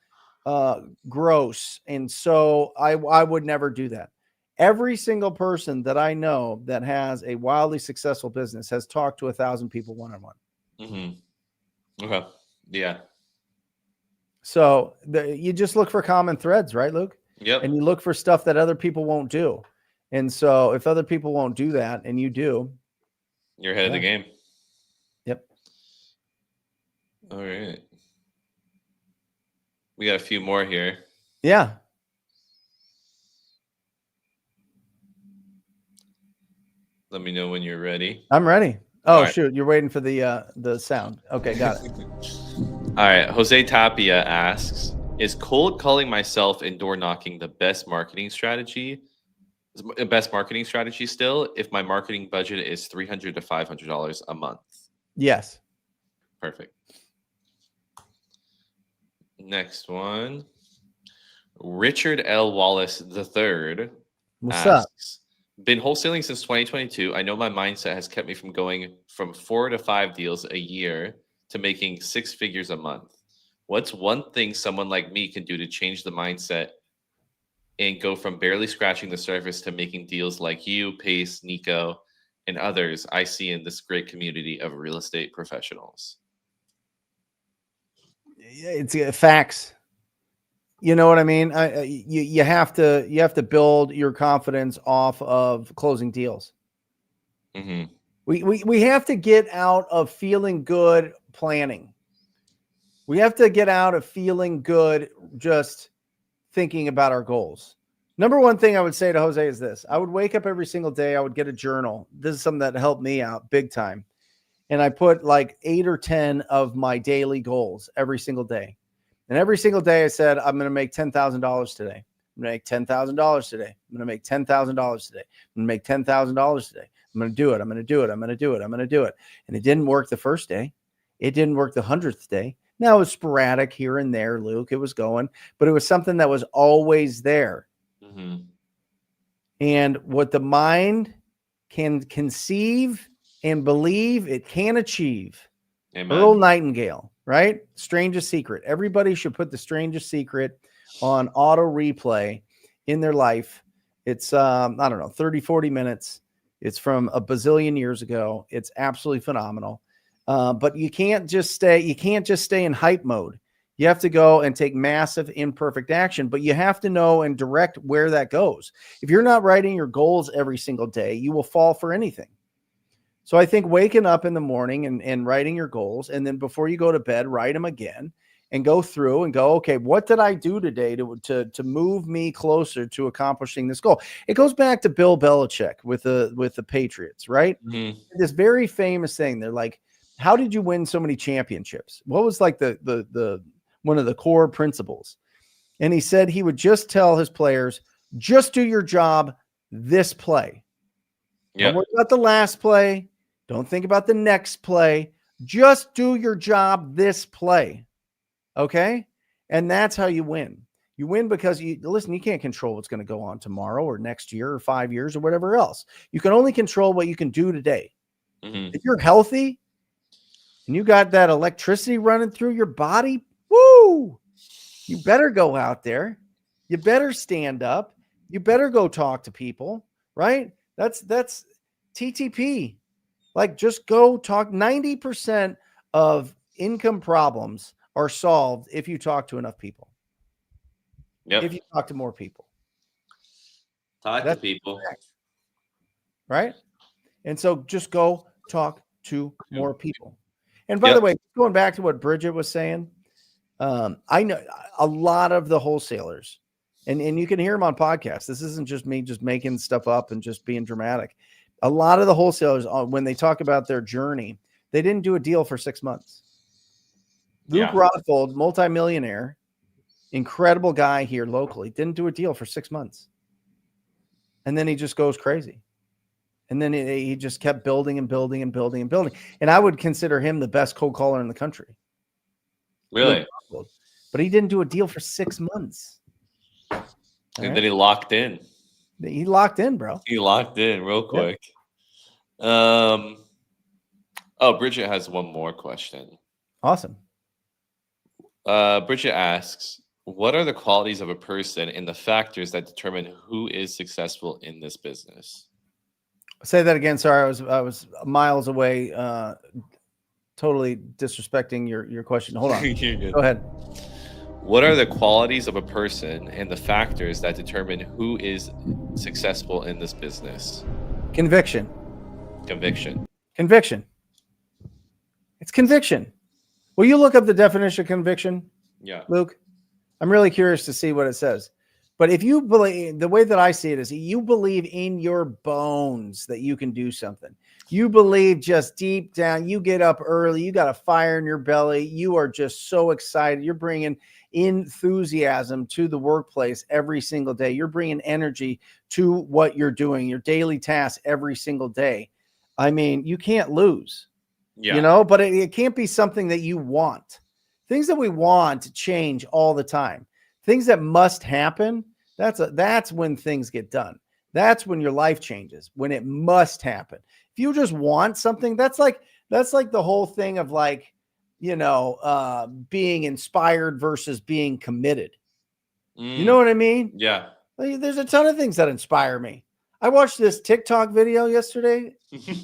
gross, and so I would never do that. Every single person that I know that has a wildly successful business has talked to 1,000 people one-on-one. Okay. Yeah. So you just look for common threads, right, Luke? Yep. And you look for stuff that other people won't do. And so if other people won't do that and you do, you're ahead of the game. Yep. All right. We got a few more here. Yeah. Let me know when you're ready. I'm ready. Oh, right. Shoot. You're waiting for the sound. Okay, got it. All right. Jose Tapia asks, is cold calling myself and door knocking the best marketing strategy? Best marketing strategy still if my marketing budget is $300 to $500 a month? Yes. Perfect. Next one. Richard L. Wallace III What's up? Been wholesaling since 2022. I know my mindset has kept me from going from 4 to 5 deals a year to making 6 figures a month. What's one thing someone like me can do to change the mindset and go from barely scratching the surface to making deals like you, Pace, Nico, and others I see in this great community of real estate professionals? It's facts. You know what I mean? You have to build your confidence off of closing deals. We have to get out of feeling good planning. We have to get out of feeling good just thinking about our goals. Number one thing I would say to Jose is this. I would wake up every single day. I would get a journal. This is something that helped me out big time. And I put 8 or 10 of my daily goals every single day. And every single day I said, I'm going to make $10,000 today. I'm going to make $10,000 today. I'm going to make $10,000 today. I'm going to make $10,000 today. I'm going to do it. I'm going to do it. I'm going to do it. I'm going to do it. And it didn't work the first day. It didn't work the 100th day. Now it was sporadic here and there, Luke. It was going, but it was something that was always there. Mm-hmm. And what the mind can conceive and believe, it can achieve. Amen. Earl Nightingale, right? Strangest Secret. Everybody should put the Strangest Secret on auto replay in their life. It's, I don't know, 30, 40 minutes. It's from a bazillion years ago. It's absolutely phenomenal. But you can't just stay in hype mode. You have to go and take massive imperfect action, but you have to know and direct where that goes. If you're not writing your goals every single day, you will fall for anything. So I think waking up in the morning and writing your goals, and then before you go to bed, write them again and go through and go, okay, what did I do today to move me closer to accomplishing this goal? It goes back to Bill Belichick with the Patriots, right? Mm-hmm. This very famous thing. They're like, how did you win so many championships? What was like the one of the core principles? And he said he would just tell his players, just do your job this play. Yeah. Don't worry about the last play. Don't think about the next play. Just do your job this play. Okay? And that's how you win. You win because you can't control what's going to go on tomorrow or next year or 5 years or whatever else. You can only control what you can do today. Mm-hmm. If you're healthy and you got that electricity running through your body, woo, you better go out there. You better stand up. You better go talk to people, right? That's TTP. Like, just go talk. 90% of income problems are solved if you talk to enough people. Yep. If you talk to more people. Talk to people. Right? And so just go talk to more people. And by the way, going back to what Bridget was saying, I know a lot of the wholesalers, and you can hear them on podcasts. This isn't just me just making stuff up and just being dramatic. A lot of the wholesalers, when they talk about their journey, they didn't do a deal for 6 months. Luke Rothfold, multimillionaire, incredible guy here locally, didn't do a deal for 6 months. And then he just goes crazy. And then he just kept building and building and building and building. And I would consider him the best cold caller in the country. Really? But he didn't do a deal for 6 months. And then he locked in. He locked in, bro. He locked in real quick. Yep. Bridget has one more question. Awesome. Bridget asks, what are the qualities of a person and the factors that determine who is successful in this business? Say that again. Sorry, I was miles away, totally disrespecting your question. Hold on. Go ahead. What are the qualities of a person and the factors that determine who is successful in this business? Conviction. Conviction. It's conviction. Will you look up the definition of conviction? Yeah. Luke, I'm really curious to see what it says. But if you believe, the way that I see it is, you believe in your bones that you can do something. You believe just deep down, you get up early, you got a fire in your belly. You are just so excited. You're bringing enthusiasm to the workplace every single day. You're bringing energy to what you're doing, your daily tasks every single day. I mean, you can't lose, but it can't be something that you want. Things that we want change all the time. Things that must happen, that's when things get done. That's when your life changes, when it must happen. If you just want something, that's like the whole thing of being inspired versus being committed. You know what I mean? Yeah. There's a ton of things that inspire me. I watched this TikTok video yesterday,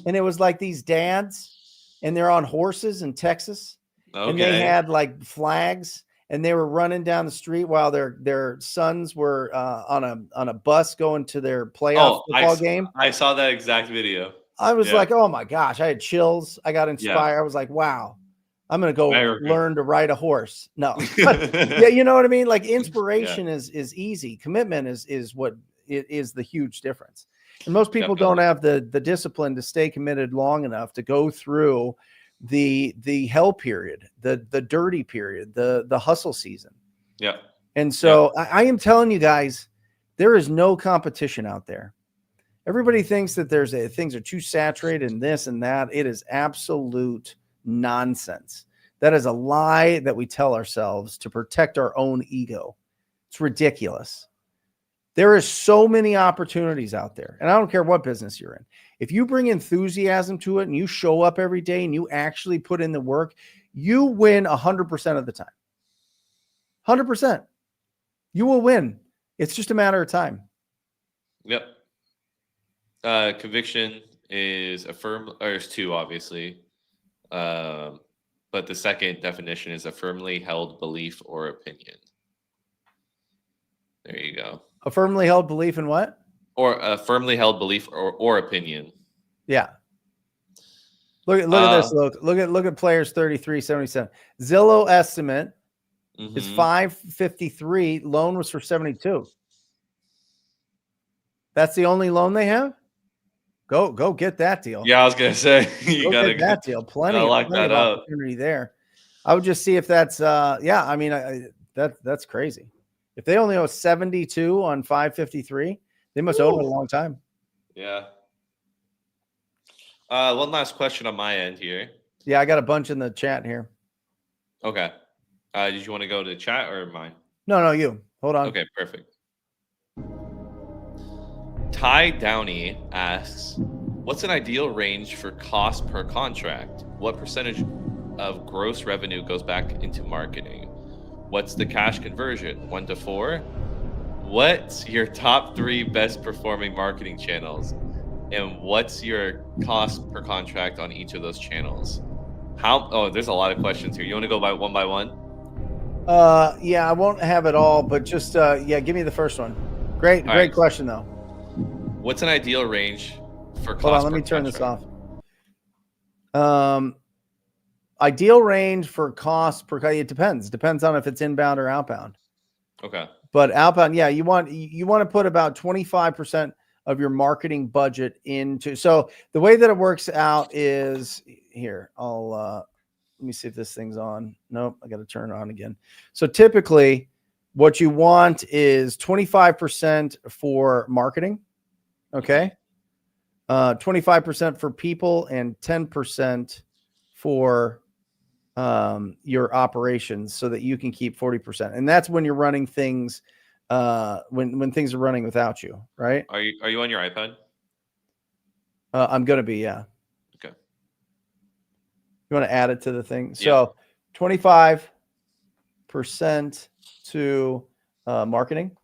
and it was like these dads, and they're on horses in Texas, and they had like flags. And they were running down the street while their sons were on a bus going to their playoff football game. I saw that exact video. I was like, oh my gosh, I had chills. I got inspired. I was like, wow, I'm going to go learn to ride a horse. No. Yeah, you know what I mean? Like, inspiration is easy. Commitment is what it is, the huge difference. And most people don't have the discipline to stay committed long enough to go through the hell period, the dirty period, the hustle season. Yeah. And so I am telling you guys, There is no competition out there. Everybody thinks that things are too saturated and this and that. It is absolute nonsense. That is a lie that we tell ourselves to protect our own ego. It's ridiculous. There is so many opportunities out there, and I don't care what business you're in. If you bring enthusiasm to it and you show up every day and you actually put in the work, you win 100% of the time. 100%. You will win. It's just a matter of time. Yep. Conviction is there's two, obviously. But the second definition is a firmly held belief or opinion. There you go. A firmly held belief in what? Or a firmly held belief or opinion. Yeah. Look at this. Look at players 33.77. Zillow estimate is 553. Loan was for 72. That's the only loan they have? Go get that deal. Yeah, I was gonna say you gotta get that deal. Plenty of opportunity there. I would just see if that's I mean that's crazy. If they only owe 72 on 553, they must owe it a long time. Yeah. One last question on my end here. Yeah, I got a bunch in the chat here. Okay. Did you want to go to the chat or mine? No, you. Hold on. Okay, perfect. Ty Downey asks, what's an ideal range for cost per contract? What percentage of gross revenue goes back into marketing? What's the cash conversion? 1 to 4? What's your top 3 best performing marketing channels? And what's your cost per contract on each of those channels? There's a lot of questions here. You want to go one by one? Yeah, I won't have it all, but just give me the first one. Great question though. What's an ideal range for cost? Hold on, let me turn this off. Ideal range for cost per, it depends. Depends on if it's inbound or outbound. Okay. But outbound, yeah, you want to put about 25% of your marketing budget into. So the way that it works out is here. Let me see if this thing's on. Nope, I got to turn it on again. So typically what you want is 25% for marketing. Okay. 25% for people and 10% for your operations, so that you can keep 40%. And that's when you're running things, when things are running without you, right? Are you on your iPad? I'm going to be, yeah. Okay. You want to add it to the thing? So 25% to marketing.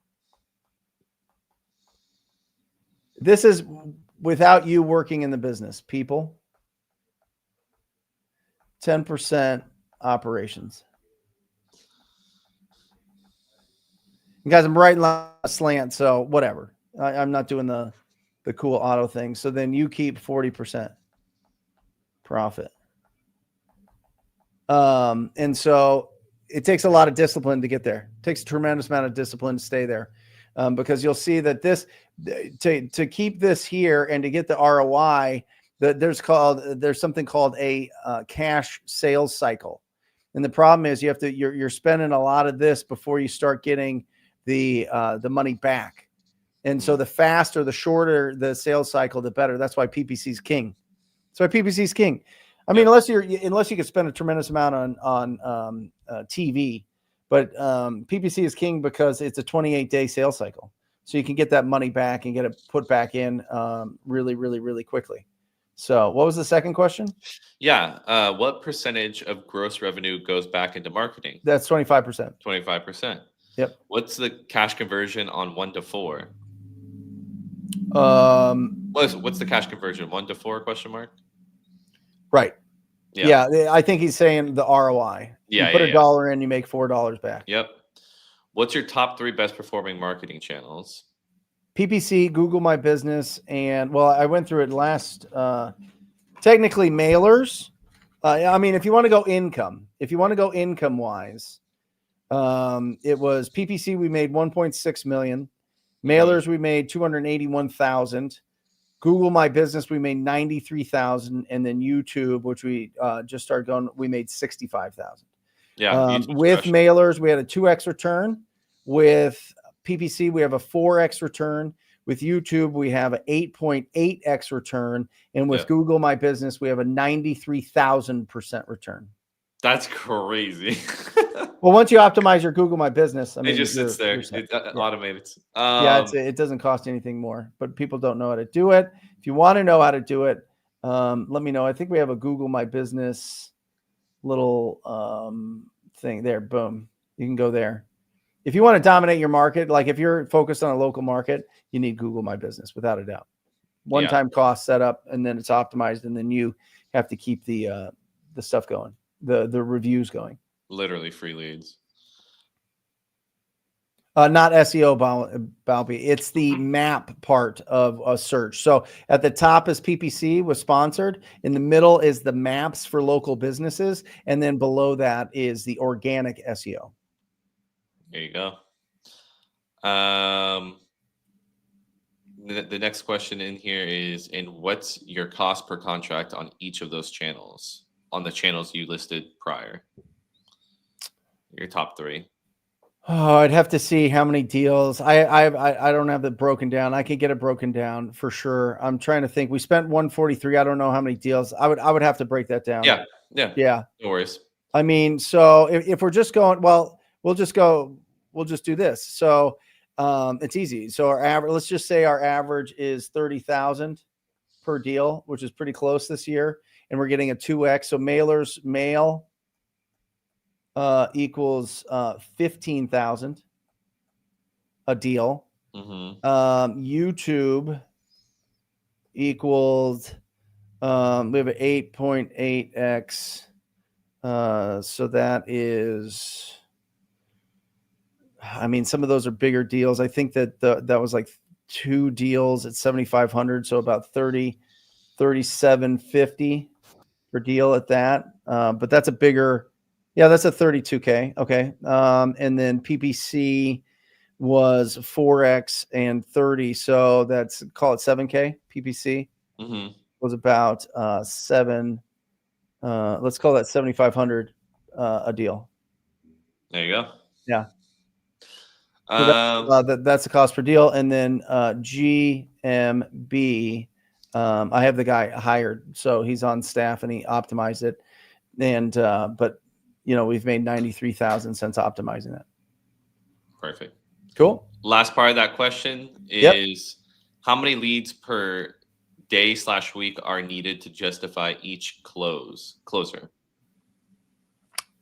This is without you working in the business, people. 10% operations. And guys, I'm writing a slant, so whatever. I'm not doing the cool auto thing. So then you keep 40% profit. And so it takes a lot of discipline to get there. It takes a tremendous amount of discipline to stay there. Because you'll see that this to keep this here and to get the ROI, there's something called a cash sales cycle. And the problem is you're spending a lot of this before you start getting the money back. And so the faster, the shorter the sales cycle, the better. That's why PPC is king. I mean, unless you could spend a tremendous amount on TV, but PPC is king because it's a 28-day sales cycle. So you can get that money back and get it put back in really, really, really quickly. So what was the second question? Yeah. What percentage of gross revenue goes back into marketing? That's 25%. 25%. Yep. What's the cash conversion on 1 to 4? What's the cash conversion? 1 to 4 question mark? Right. Yeah. I think he's saying the ROI. Yeah. You put $1 in, you make $4 back. Yep. What's your top 3 best performing marketing channels? PPC, Google My Business, and I went through it last. Technically, mailers. I mean, if you want to go income wise, it was PPC. We made 1.6 million. Mailers, we made 281,000. Google My Business, we made 93,000, and then YouTube, which we just started going, we made 65,000. Yeah. With mailers, we had a 2x return. With PPC, we have a 4x return. With YouTube, we have an 8.8x return. And with Google My Business, we have a 93,000% return. That's crazy. Well, once you optimize your Google My Business, I mean, it just sits there. It automates. It doesn't cost anything more, but people don't know how to do it. If you want to know how to do it, let me know. I think we have a Google My Business little thing there. Boom. You can go there. If you want to dominate your market, like if you're focused on a local market, you need Google My Business without a doubt. One-time cost set up, and then it's optimized, and then you have to keep the stuff going, the reviews going. Literally free leads. Not SEO, Balby. It's the map part of a search. So at the top is PPC was sponsored. In the middle is the maps for local businesses. And then below that is the organic SEO. There you go. The next question in here is, and what's your cost per contract on each of those channels, on the channels you listed prior? Your top 3. Oh, I'd have to see how many deals. I don't have it broken down. I can get it broken down for sure. I'm trying to think. We spent 143. I don't know how many deals. I would have to break that down. Yeah. No worries. I mean, so if we're just going, well, we'll just do this. So it's easy. So our average, let's just say our average is 30,000 per deal, which is pretty close this year. And we're getting a 2x. So mail equals 15,000 a deal. YouTube equals we have an 8.8x. So that is, I mean, some of those are bigger deals. I think that that was like 2 deals at 7,500. So about 3750 per deal at that. But that's a bigger, that's a 32K. Okay. And then PPC was 4X and 30. So that's, call it 7K. PPC was about 7. Let's call that 7,500 a deal. There you go. Yeah. So that's the cost per deal. And then GMB, I have the guy hired, so he's on staff and he optimized it. And but we've made 93,000 since optimizing that. Perfect. Cool. Last part of that question is how many leads per day/week are needed to justify each closer?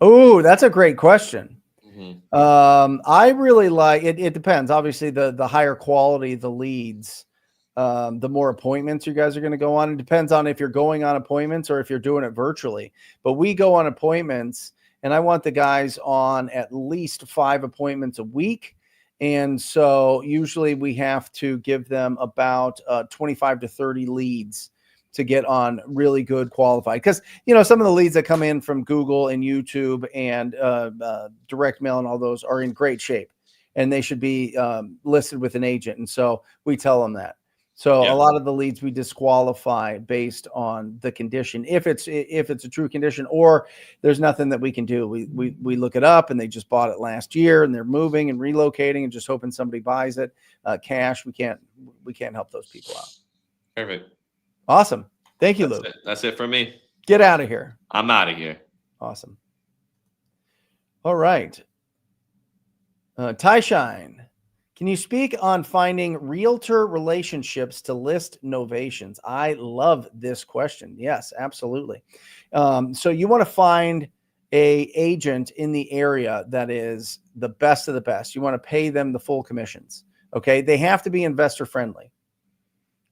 Oh, that's a great question. I really like it. It depends. Obviously, the higher quality the leads, the more appointments you guys are going to go on. It depends on if you're going on appointments or if you're doing it virtually. But we go on appointments, and I want the guys on at least 5 appointments a week. And so usually we have to give them about 25 to 30 leads to get on really good qualified. Because, some of the leads that come in from Google and YouTube and direct mail and all those are in great shape, and they should be listed with an agent. And so we tell them that. So a lot of the leads we disqualify based on the condition. If it's a true condition, or there's nothing that we can do. We look it up, and they just bought it last year, and they're moving and relocating and just hoping somebody buys it. Cash, we can't help those people out. Perfect. Awesome. Thank you, Luke. That's it for me. Get out of here. I'm out of here. Awesome. All right. Ty Shine, can you speak on finding realtor relationships to list novations? I love this question. Yes, absolutely. So you want to find a agent in the area that is the best of the best. You want to pay them the full commissions. Okay. They have to be investor friendly.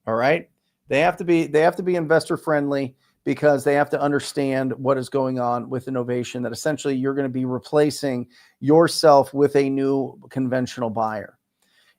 All right. They have to be investor friendly, because they have to understand what is going on with innovation, that essentially you're going to be replacing yourself with a new conventional buyer.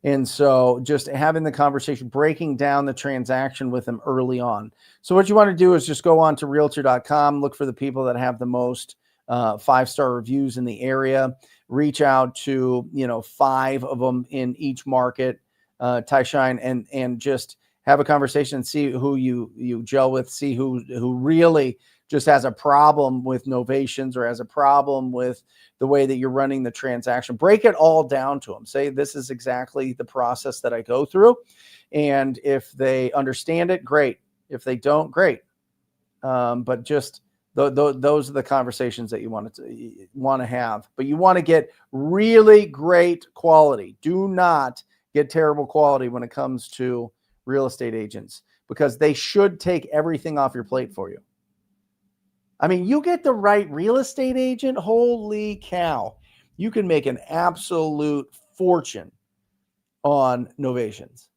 And so just having the conversation, breaking down the transaction with them early on. So what you want to do is just go on to realtor.com, look for the people that have the most 5-star reviews in the area, reach out to, 5 of them in each market, Ty Shine, and just have a conversation and see who you gel with, see who really just has a problem with novations or has a problem with the way that you're running the transaction, break it all down to them. Say, this is exactly the process that I go through. And if they understand it, great. If they don't, great. But just those are the conversations that you want to have. But you want to get really great quality. Do not get terrible quality when it comes to real estate agents, because they should take everything off your plate for you. I mean, you get the right real estate agent, holy cow, you can make an absolute fortune on novations,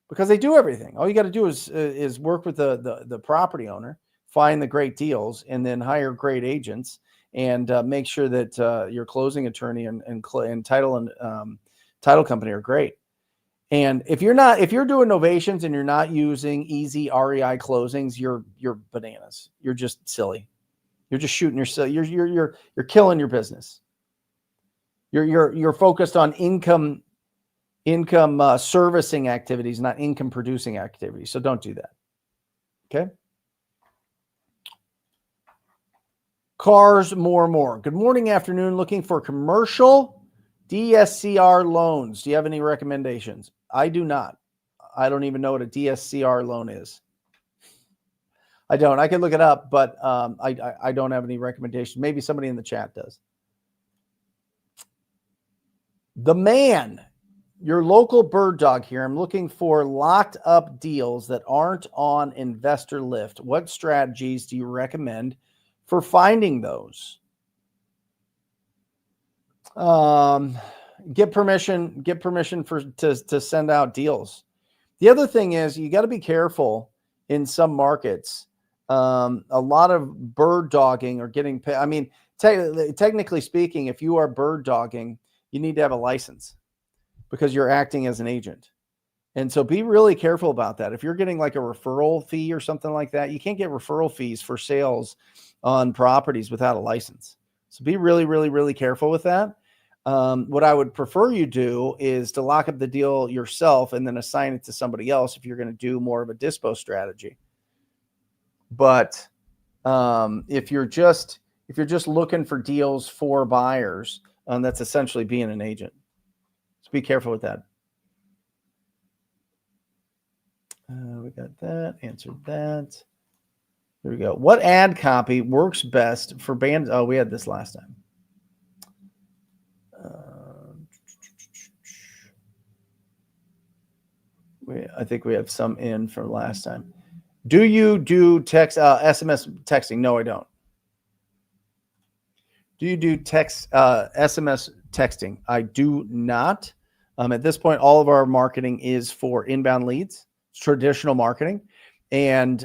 because they do everything. All you got to do is work with the property owner, find the great deals, and then hire great agents, and make sure that your closing attorney and title company are great. And if you're doing novations and you're not using easy REI closings, you're bananas. You're just silly. You're just shooting yourself. You're killing your business. You're focused on income servicing activities, not income producing activities. So don't do that. Okay. Cars more and more. Good morning, afternoon. Looking for commercial DSCR loans. Do you have any recommendations? I do not. I don't even know what a DSCR loan is. I don't. I can look it up, but I don't have any recommendations. Maybe somebody in the chat does. The man, your local bird dog here. I'm looking for locked up deals that aren't on Investor Lift. What strategies do you recommend for finding those? Get permission to send out deals. The other thing is, you got to be careful in some markets. A lot of bird dogging or getting paid. I mean, technically speaking, if you are bird dogging, you need to have a license because you're acting as an agent. And so be really careful about that. If you're getting like a referral fee or something like that, you can't get referral fees for sales on properties without a license. So be really, really, really careful with that. What I would prefer you do is to lock up the deal yourself and then assign it to somebody else if you're going to do more of a dispo strategy. But if you're just looking for deals for buyers, that's essentially being an agent. So be careful with that. We got that, answered that. There we go. What ad copy works best for bands? Oh, we had this last time. I think we have some in from last time. Do you do text SMS texting? No, I don't. Do you do text SMS texting? I do not. At this point, all of our marketing is for inbound leads. It's traditional marketing, and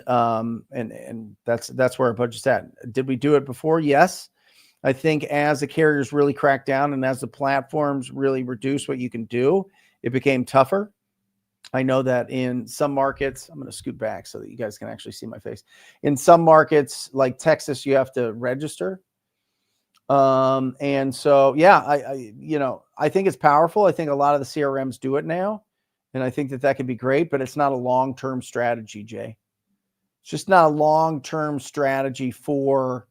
that's where our budget's at. Did we do it before? Yes. I think as the carriers really cracked down and as the platforms really reduced what you can do, it became tougher. I know that in some markets, I'm going to scoot back so that you guys can actually see my face. In some markets like Texas, you have to register. And so, yeah, I think it's powerful. I think a lot of the CRMs do it now, and I think that could be great, but it's not a long-term strategy, Jay. It's just not a long-term strategy for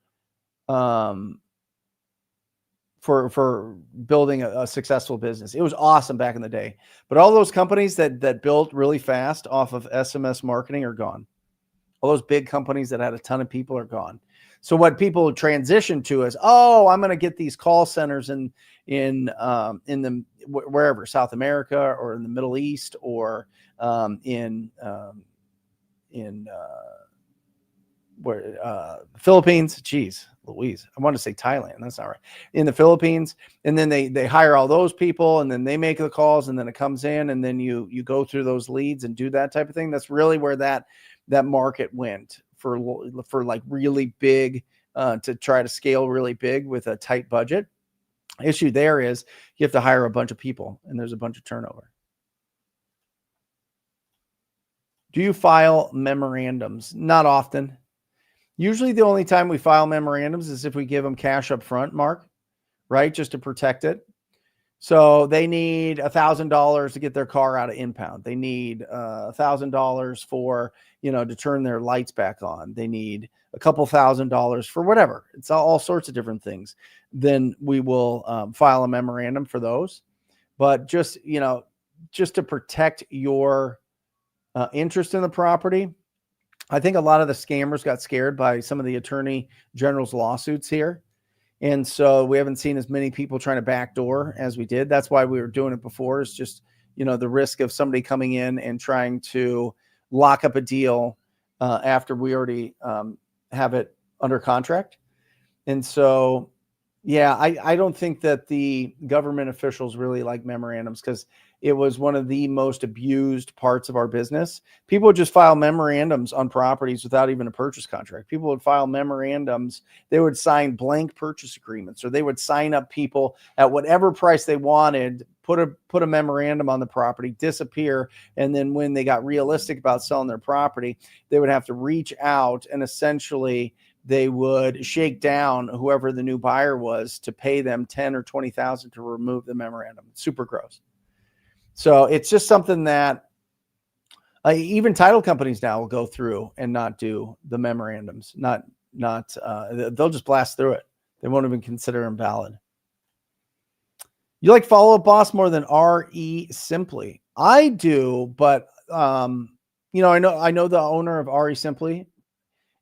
building a successful business. It was awesome back in the day, but all those companies that built really fast off of SMS marketing are gone. All those big companies that had a ton of people are gone. So what people transition to is, I'm going to get these call centers in the wherever, South America or in the Middle East or in Philippines. Geez, Louise, I want to say Thailand. That's not right. In the Philippines, and then they hire all those people, and then they make the calls, and then it comes in, and then you go through those leads and do that type of thing. That's really where that market went for like really big, to try to scale really big with a tight budget. Issue there is you have to hire a bunch of people, and there's a bunch of turnover. Do you file memorandums? Not often. Usually the only time we file memorandums is if we give them cash up front, Mark, right? Just to protect it. So they need $1,000 to get their car out of impound. They need $1,000 for, to turn their lights back on. They need a couple $1,000 for whatever. It's all sorts of different things. Then we will file a memorandum for those. But just to protect your interest in the property, I think a lot of the scammers got scared by some of the attorney general's lawsuits here. And so we haven't seen as many people trying to backdoor as we did. That's why we were doing it before. It's just, the risk of somebody coming in and trying to lock up a deal after we already have it under contract. And so, yeah, I don't think that the government officials really like memorandums because it was one of the most abused parts of our business. People would just file memorandums on properties without even a purchase contract. People would file memorandums. They would sign blank purchase agreements, or they would sign up people at whatever price they wanted, put a memorandum on the property, disappear. And then when they got realistic about selling their property, they would have to reach out and essentially they would shake down whoever the new buyer was to pay them 10 or 20,000 to remove the memorandum. It's super gross. So it's just something that even title companies now will go through and not do the memorandums. They'll just blast through it. They won't even consider them valid. You like Follow Up Boss more than RE Simply? I do, but I know the owner of RE Simply,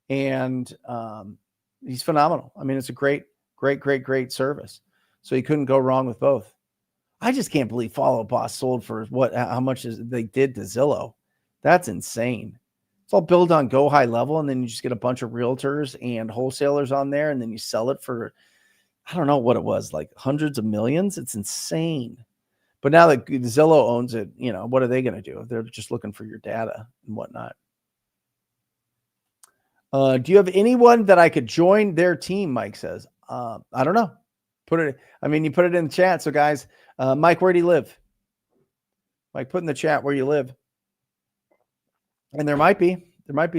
and he's phenomenal. I mean, it's a great service. So you couldn't go wrong with both. I just can't believe Follow Up Boss sold for how much they did to Zillow. That's insane. It's all built on Go High Level, and then you just get a bunch of realtors and wholesalers on there, and then you sell it for, I don't know what it was, like hundreds of millions. It's insane. But now that Zillow owns it, what are they going to do? They're just looking for your data and whatnot. Do you have anyone that I could join their team? Mike says, I don't know. You put it in the chat. So guys, Mike, where do you live? Mike, put in the chat where you live. And there might be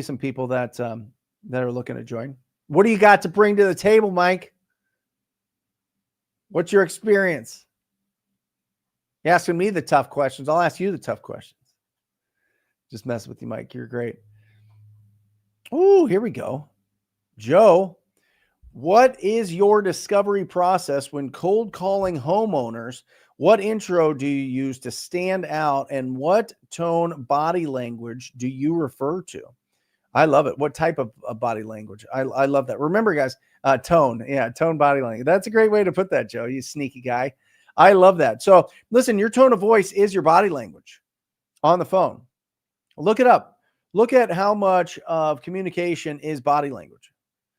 some people that are looking to join. What do you got to bring to the table, Mike? What's your experience? You're asking me the tough questions. I'll ask you the tough questions. Just mess with you, Mike. You're great. Oh, here we go. Joe, what is your discovery process when cold calling homeowners? What intro do you use to stand out, and what tone body language do you refer to? I love it. What type of body language? I love that. Remember, guys, tone. Yeah, tone body language. That's a great way to put that, Joe. You sneaky guy. I love that. So listen, your tone of voice is your body language on the phone. Look it up. Look at how much of communication is body language.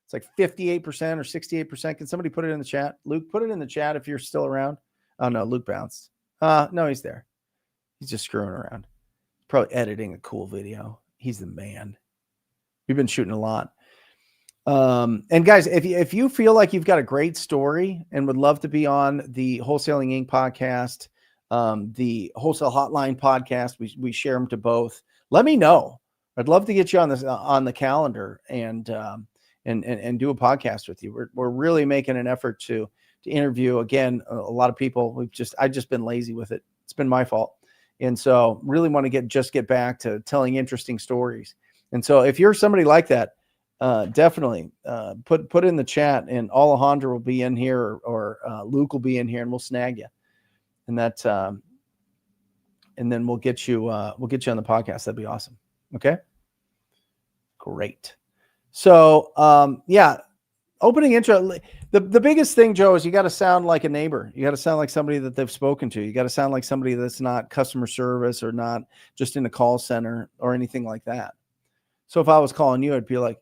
It's like 58% or 68%. Can somebody put it in the chat? Luke, put it in the chat if you're still around. Oh, no, Luke bounced. No, he's there. He's just screwing around. Probably editing a cool video. He's the man. We've been shooting a lot. And guys, if you feel like you've got a great story and would love to be on the Wholesaling Inc. podcast, the Wholesale Hotline podcast, we share them to both. Let me know. I'd love to get you on the calendar and do a podcast with you. We're really making an effort to interview again a lot of people. I've just been lazy with it. It's been my fault, and so really want to get back to telling interesting stories. And so if you're somebody like that, definitely put in the chat, and Alejandro will be in here or Luke will be in here, and we'll snag you. And that and then we'll get you on the podcast. That'd be awesome. Okay. Great. So, opening intro. The biggest thing, Joe, is you got to sound like a neighbor. You got to sound like somebody that they've spoken to. You got to sound like somebody that's not customer service or not just in a call center or anything like that. So if I was calling you, I'd be like,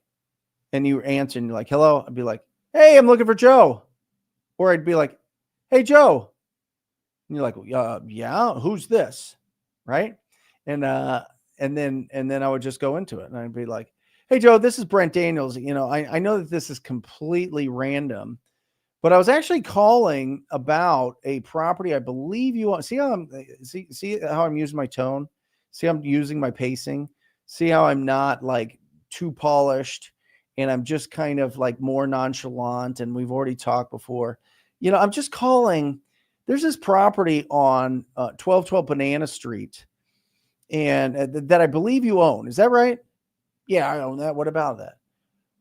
and you answer and you're like, hello. I'd be like, hey, I'm looking for Joe. Or I'd be like, hey, Joe. And you're like, yeah, who's this? Right. And then I would just go into it and I'd be like, hey, Joe, this is Brent Daniels. I know that this is completely random, but I was actually calling about a property. I believe you want. See how I'm using my tone? See how I'm using my pacing? See how I'm not like too polished and I'm just kind of like more nonchalant, and we've already talked before. I'm just calling. There's this property on 1212 Banana Street, and that I believe you own. Is that right? Yeah, I own that. What about that?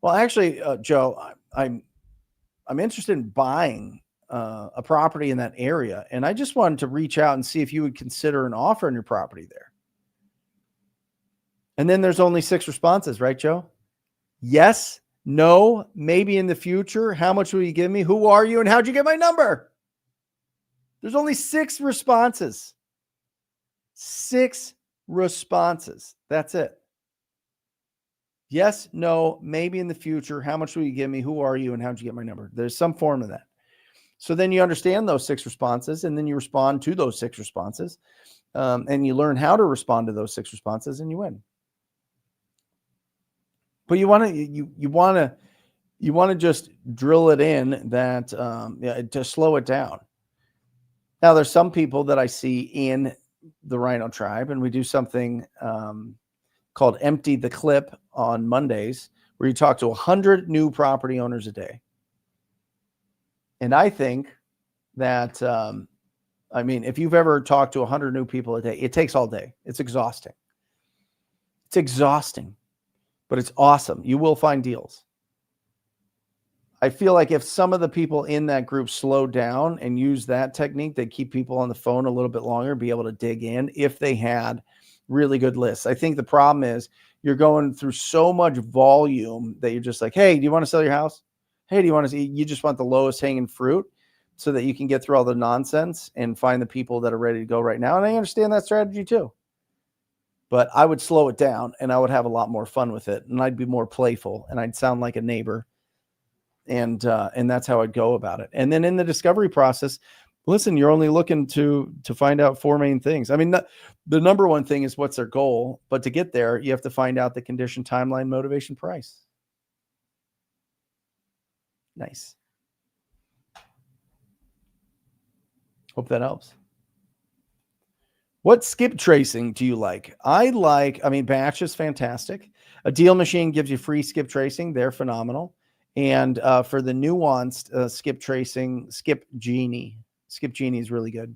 Well, actually, Joe, I'm interested in buying a property in that area, and I just wanted to reach out and see if you would consider an offer on your property there. And then there's only 6 responses, right, Joe? Yes, no, maybe in the future. How much will you give me? Who are you? And how'd you get my number? There's only 6 responses. 6 responses. That's it. Yes, no, maybe in the future. How much will you give me? Who are you? And how'd you get my number? There's some form of that. So then you understand those 6 responses, and then you respond to those 6 responses, and you learn how to respond to those 6 responses, and you win. But you want to just drill it in that to slow it down. Now, there's some people that I see in the Rhino Tribe, and we do something called Empty the Clip on Mondays, where you talk to 100 new property owners a day. And I think that, if you've ever talked to 100 new people a day, it takes all day. It's exhausting. It's exhausting, but it's awesome. You will find deals. I feel like if some of the people in that group slow down and use that technique, they keep people on the phone a little bit longer, be able to dig in if they had really good lists. I think the problem is you're going through so much volume that you're just like, hey, do you want to sell your house? Hey, do you want to see? You just want the lowest hanging fruit so that you can get through all the nonsense and find the people that are ready to go right now. And I understand that strategy too. But I would slow it down and I would have a lot more fun with it. And I'd be more playful and I'd sound like a neighbor. And that's how I'd go about it. And then in the discovery process, listen, you're only looking to find out 4 main things. I mean, the number one thing is what's their goal, but to get there, you have to find out the condition, timeline, motivation, price. Nice. Hope that helps. What skip tracing do you like? Batch is fantastic. A Deal Machine gives you free skip tracing. They're phenomenal. And for the nuanced skip tracing, Skip Genie. Skip Genie is really good.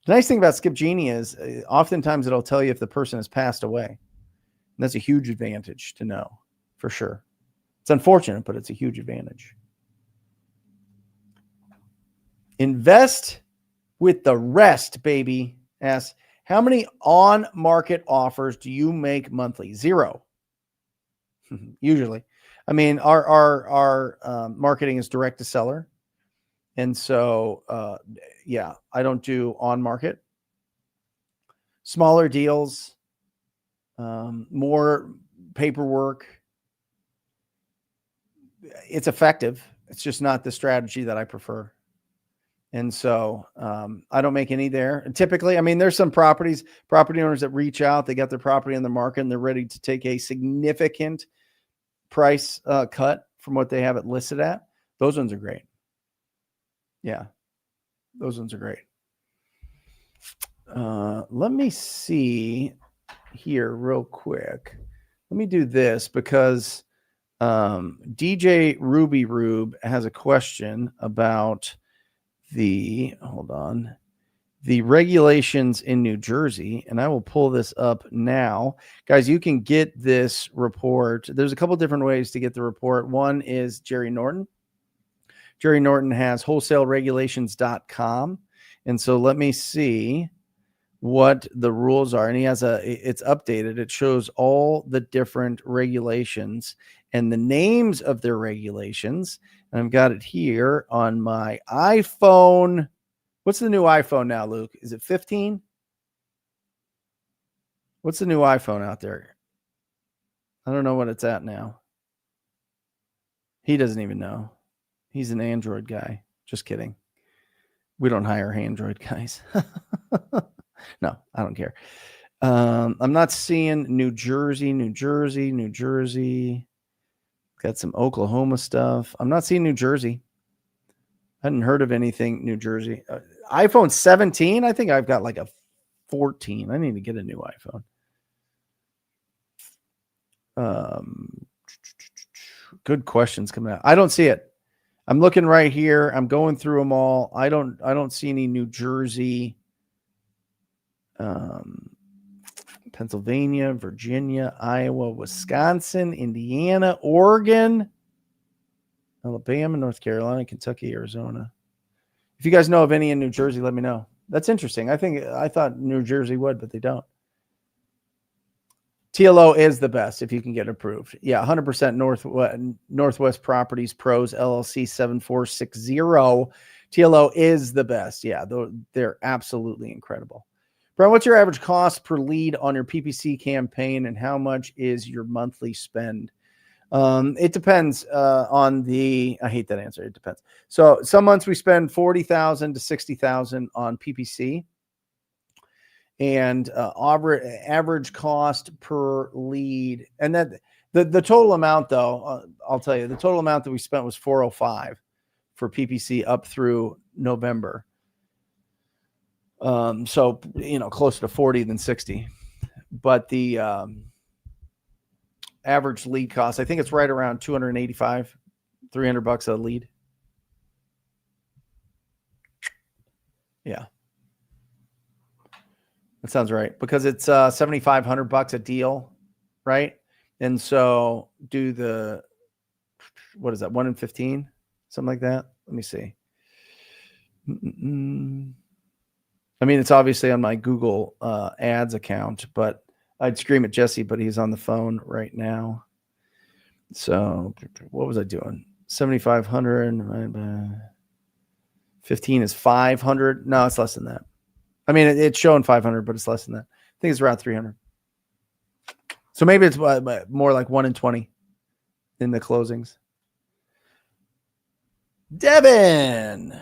The nice thing about Skip Genie is oftentimes it'll tell you if the person has passed away. And that's a huge advantage to know, for sure. It's unfortunate, but it's a huge advantage. Invest with the rest, baby. Asks, how many on-market offers do you make monthly? 0. Usually. I mean, our marketing is direct to seller. And so, I don't do on market. Smaller deals, more paperwork. It's effective. It's just not the strategy that I prefer. And so I don't make any there. And typically, there's some property owners that reach out, they got their property on the market and they're ready to take a significant price cut from what they have it listed at. Those ones are great. Yeah, those ones are great. Let me see here real quick. Let me do this because DJ Ruby Rube has a question about the regulations in New Jersey, and I will pull this up now. Guys, you can get this report. There's a couple different ways to get the report. One is Jerry Norton. Jerry Norton has wholesaleregulations.com. And so let me see what the rules are. And he has it's updated. It shows all the different regulations and the names of their regulations. And I've got it here on my iPhone. What's the new iPhone now, Luke? Is it 15? What's the new iPhone out there? I don't know what it's at now. He doesn't even know. He's an Android guy. Just kidding. We don't hire Android guys. No, I don't care. I'm not seeing New Jersey. Got some Oklahoma stuff. I'm not seeing New Jersey. I hadn't heard of anything New Jersey. iPhone 17. I think I've got like a 14. I need to get a new iPhone. Good questions coming out. I don't see it. I'm looking right here. I'm going through them all. I don't see any New Jersey, Pennsylvania, Virginia, Iowa, Wisconsin, Indiana, Oregon, Alabama, North Carolina, Kentucky, Arizona. If you guys know of any in New Jersey, let me know. That's interesting. I thought New Jersey would, but they don't. TLO is the best if you can get approved. Yeah, 100% Northwest Properties Pros LLC 7460. TLO is the best. Yeah, they're absolutely incredible. Brian, what's your average cost per lead on your PPC campaign, and how much is your monthly spend? It depends on the. I hate that answer. It depends. So some months we spend 40,000 to 60,000 on PPC. And average cost per lead, and that the total amount, though, I'll tell you, the total amount that we spent was 405 for PPC up through November. So closer to 40 than 60, but the average lead cost, I think it's right around 285, $300 a lead. Yeah. That sounds right, because it's $7,500 a deal, right? And so do the, what is that, 1 in 15, something like that? Let me see. I mean, it's obviously on my Google Ads account, but I'd scream at Jesse, but he's on the phone right now. So what was I doing? 7,500 15 is 500. No, it's less than that. I mean, it's showing 500, but it's less than that. I think it's around 300. So maybe it's more like 1 in 20 in the closings. Devin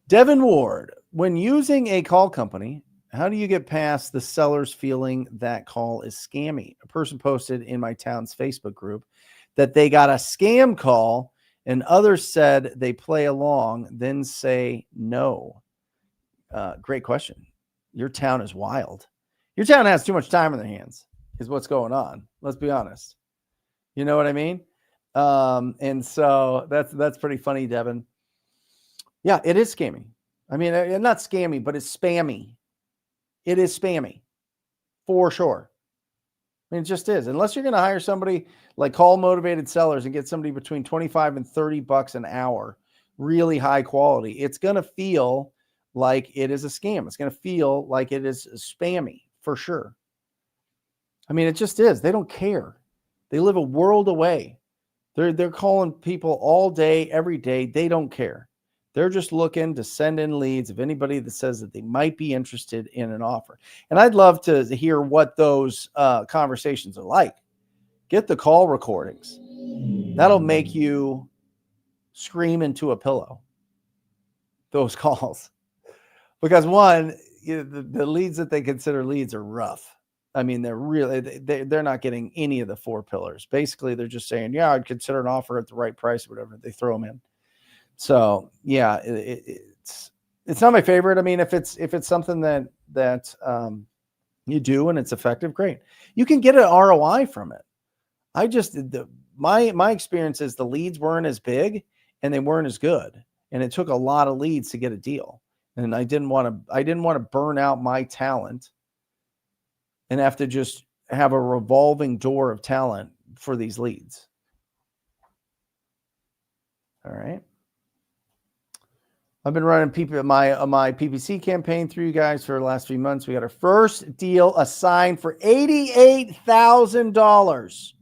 Ward, when using a call company, how do you get past the sellers feeling that call is scammy? A person posted in my town's Facebook group that they got a scam call, and others said they play along, then say no. Great question. Your town is wild. Your town has too much time on their hands, is what's going on. Let's be honest. You know what I mean? And so that's pretty funny, Devin. Yeah, it is scammy. I mean, not scammy, but it's spammy. It is spammy for sure. I mean, it just is. Unless you're going to hire somebody like Call Motivated Sellers and get somebody between 25 and 30 bucks an hour, really high quality, it's going to feel like it is a scam. It's going to feel like it is spammy for sure. I mean, it just is. They don't care. They live a world away. They're calling people all day, every day. They don't care. They're just looking to send in leads of anybody that says that they might be interested in an offer. And I'd love to hear what those conversations are like. Get the call recordings. That'll make you scream into a pillow, those calls. Because one, the leads that they consider leads are rough. I mean, they're not getting any of the 4 pillars. Basically, they're just saying, yeah, I'd consider an offer at the right price or whatever. They throw them in. So yeah, it's not my favorite. I mean, if it's something that you do and it's effective, great. You can get an ROI from it. My experience is the leads weren't as big and they weren't as good, and it took a lot of leads to get a deal. And I didn't want to burn out my talent and have to just have a revolving door of talent for these leads. All right. I've been running my PPC campaign through you guys for the last few months. We got our first deal assigned for $88,000.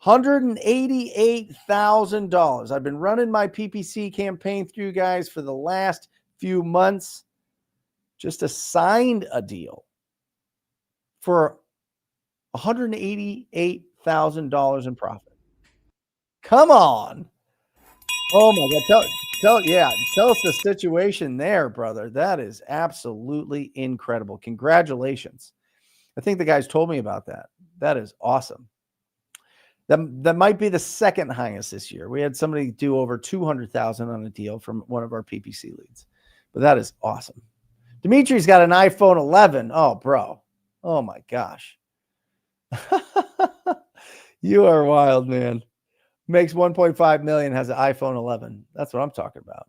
$188,000. I've been running my PPC campaign through you guys for the last few months. Just assigned a deal for $188,000 in profit. Come on. Oh my God. Tell us the situation there, brother. That is absolutely incredible. Congratulations. I think the guys told me about that. That is awesome. That might be the second highest this year. We had somebody do over 200,000 on a deal from one of our PPC leads, but that is awesome. Dimitri's got an iPhone 11. Oh, bro. Oh my gosh. You are wild, man. makes 1.5 million, has an iPhone 11. That's what I'm talking about.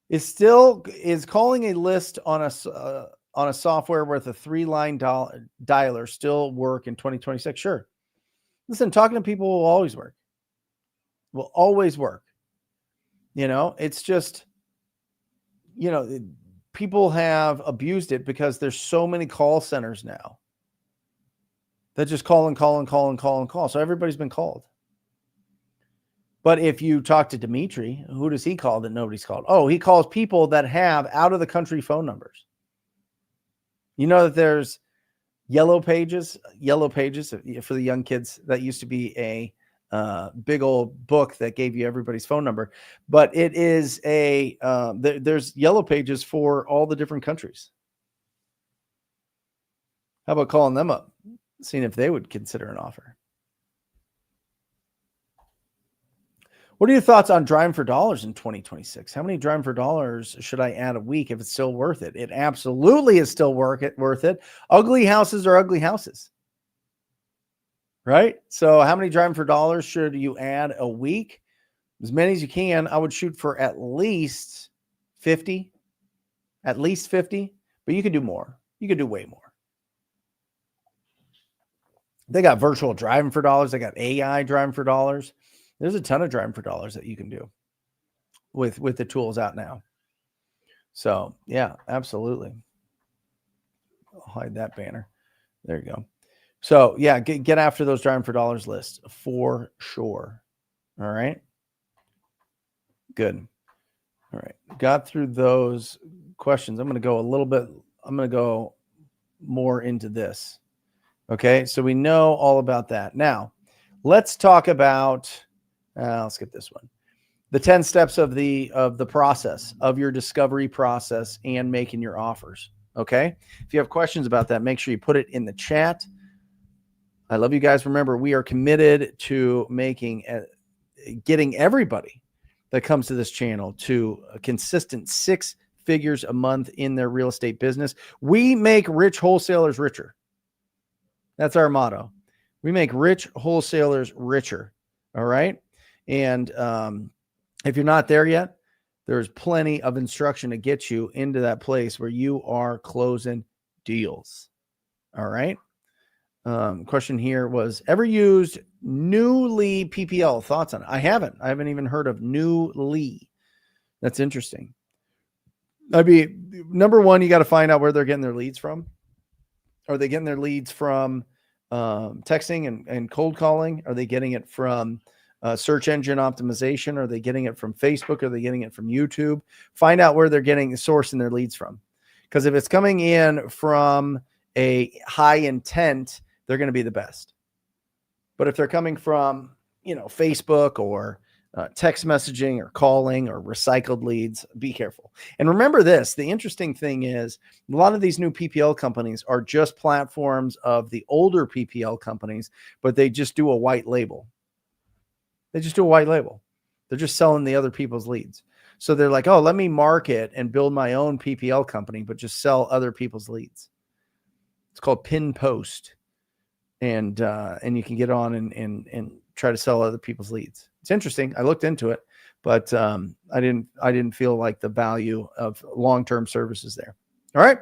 Is calling a list on a software with a 3-line dialer still work in 2026? Sure. Listen, talking to people will always work. Will always work. It's just, people have abused it because there's so many call centers now that just call and call and call and call and call. So everybody's been called. But if you talk to Dimitri, who does he call that nobody's called? Oh, he calls people that have out of the country phone numbers. You know that there's yellow pages for the young kids. That used to be a big old book that gave you everybody's phone number, but it is there's yellow pages for all the different countries. How about calling them up, seeing if they would consider an offer? What are your thoughts on driving for dollars in 2026? How many driving for dollars should I add a week if it's still worth it? It absolutely is still worth it. Ugly houses are ugly houses, right? So how many driving for dollars should you add a week? As many as you can. I would shoot for at least 50, but you could do more. You could do way more. They got virtual driving for dollars. They got AI driving for dollars. There's a ton of driving for dollars that you can do with the tools out now. So yeah, absolutely. I'll hide that banner. There you go. So yeah, get after those driving for dollars lists for sure. All right. Good. All right. Got through those questions. I'm going to go more into this. Okay. So we know all about that. Now let's talk about, let's get this one. The 10 steps of the process of your discovery process and making your offers. Okay. If you have questions about that, make sure you put it in the chat. I love you guys. Remember, we are committed to getting everybody that comes to this channel to a consistent 6 figures a month in their real estate business. We make rich wholesalers richer. That's our motto. We make rich wholesalers richer. All right. And if you're not there yet, there's plenty of instruction to get you into that place where you are closing deals. All right. Question here was, ever used Newly PPL? Thoughts on it? I haven't even heard of Newly. That's interesting. I'd be number one, you got to find out where they're getting their leads from. Are they getting their leads from texting and cold calling? Are they getting it from search engine optimization? Are they getting it from Facebook? Are they getting it from YouTube? Find out where they're getting sourcing their leads from. Because if it's coming in from a high intent, they're going to be the best. But if they're coming from, Facebook or text messaging or calling or recycled leads, be careful. And remember this, the interesting thing is a lot of these new PPL companies are just platforms of the older PPL companies, but they just do a white label. They're just selling the other people's leads. So they're like, oh, let me market and build my own PPL company, but just sell other people's leads. It's called Pin Post. And you can get on and try to sell other people's leads. It's interesting. I looked into it, but I didn't feel like the value of long-term services there. All right.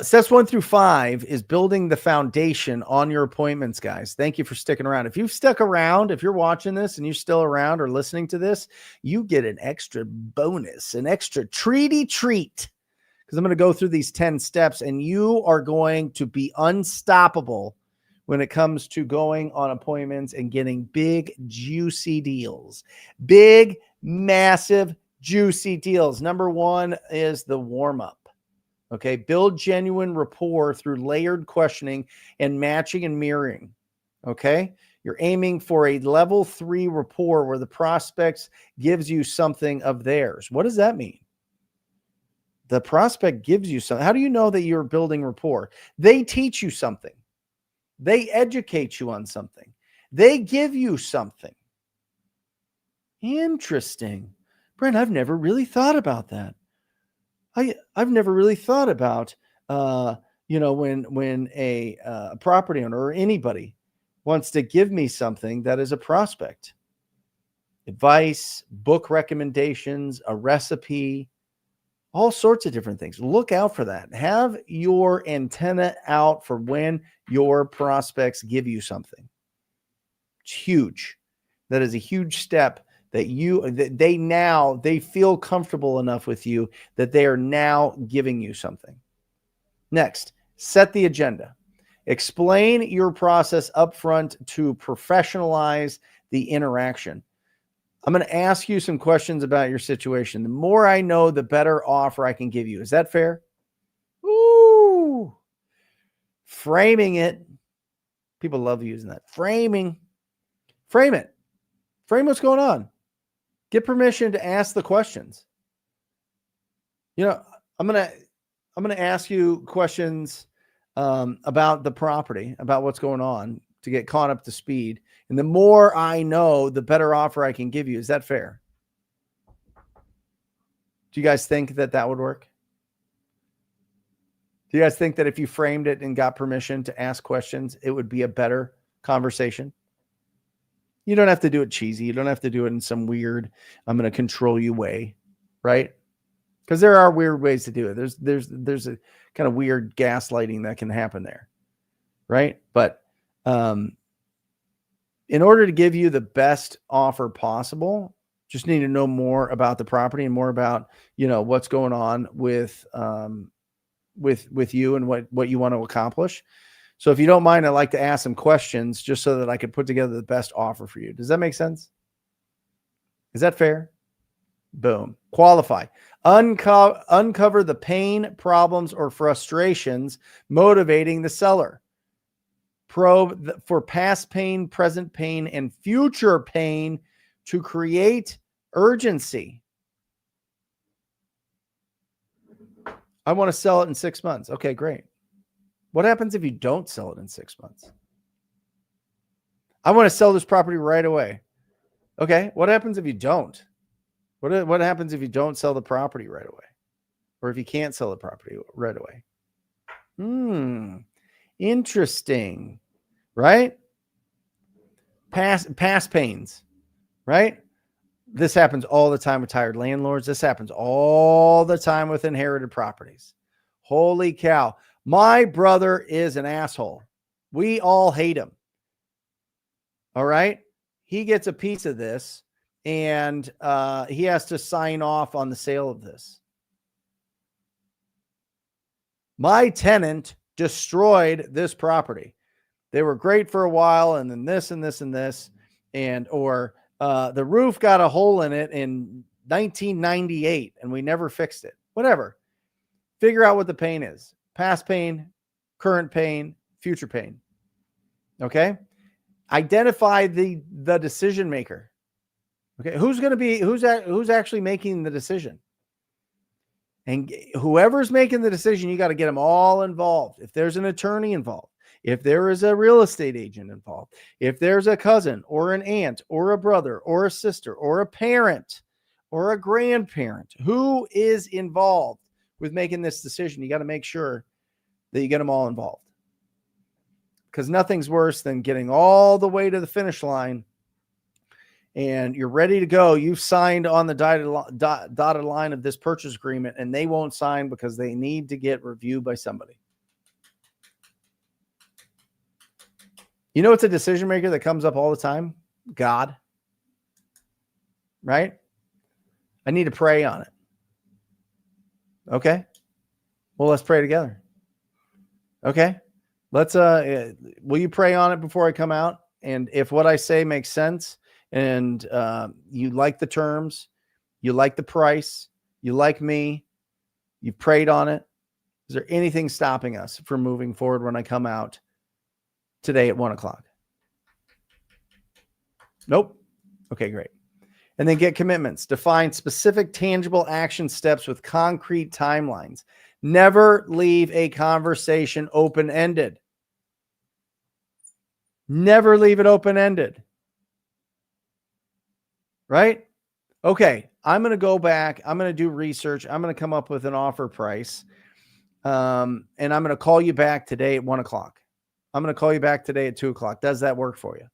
Steps 1 through 5 is building the foundation on your appointments, guys. Thank you for sticking around. If you've stuck around, if you're watching this and you're still around or listening to this, you get an extra bonus, an extra treat, because I'm going to go through these 10 steps and you are going to be unstoppable when it comes to going on appointments and getting big, juicy deals. Big, massive, juicy deals. Number 1 is the warm-up. Okay, build genuine rapport through layered questioning and matching and mirroring. Okay, you're aiming for a level 3 rapport where the prospects gives you something of theirs. What does that mean? The prospect gives you something. How do you know that you're building rapport? They teach you something. They educate you on something. They give you something. Interesting. Brent, I've never really thought about that. I've never really thought about, when a property owner or anybody wants to give me something that is a prospect. Advice, book recommendations, a recipe, all sorts of different things. Look out for that. Have your antenna out for when your prospects give you something. It's huge. That is a huge step that they feel comfortable enough with you that they are now giving you something. Next, set the agenda. Explain your process up front to professionalize the interaction. I'm going to ask you some questions about your situation. The more I know, the better offer I can give you. Is that fair? Ooh. Framing it. People love using that. Framing. Frame it. Frame what's going on. Get permission to ask the questions. You know, I'm going to ask you questions about the property, about what's going on to get caught up to speed. And the more I know, the better offer I can give you. Is that fair? Do you guys think that would work? Do you guys think that if you framed it and got permission to ask questions, it would be a better conversation? You don't have to do it cheesy. You don't have to do it in some weird, I'm going to control you way, right? Because there are weird ways to do it. There's a kind of weird gaslighting that can happen there, right? But in order to give you the best offer possible, just need to know more about the property and more about, what's going on with you and what you want to accomplish. So if you don't mind, I'd like to ask some questions just so that I could put together the best offer for you. Does that make sense? Is that fair? Boom. Qualify. Uncover the pain, problems, or frustrations motivating the seller. Probe for past pain, present pain, and future pain to create urgency. I want to sell it in 6 months. Okay, great. What happens if you don't sell it in 6 months? I want to sell this property right away. Okay, what happens if you don't? What happens if you don't sell the property right away? Or if you can't sell the property right away? Interesting, right? Past pains, right? This happens all the time with retired landlords. This happens all the time with inherited properties. Holy cow. My brother is an asshole. We all hate him. All right. He gets a piece of this and he has to sign off on the sale of this. My tenant destroyed this property. They were great for a while, and then this and this and this, or the roof got a hole in it in 1998 and we never fixed it. Whatever. Figure out what the pain is. Past pain, current pain, future pain. Okay. Identify the decision maker. Okay. Who's actually making the decision? And whoever's making the decision, you got to get them all involved. If there's an attorney involved, if there is a real estate agent involved, if there's a cousin or an aunt or a brother or a sister or a parent or a grandparent who is involved with making this decision, you got to make sure that you get them all involved. Because nothing's worse than getting all the way to the finish line and you're ready to go. You've signed on the dotted line of this purchase agreement and they won't sign because they need to get reviewed by somebody. You know, it's a decision maker that comes up all the time. God, right? I need to pray on it. Okay. Well, let's pray together. Okay. Let's, will you pray on it before I come out? And if what I say makes sense and you like the terms, you like the price, you like me, you prayed on it, is there anything stopping us from moving forward when I come out today at 1:00? Nope. Okay, great. And then get commitments. Define specific, tangible action steps with concrete timelines. Never leave a conversation open-ended. Never leave it open-ended. Right? Okay, I'm going to go back. I'm going to do research. I'm going to come up with an offer price. And I'm going to call you back today at 1:00. I'm going to call you back today at 2:00. Does that work for you?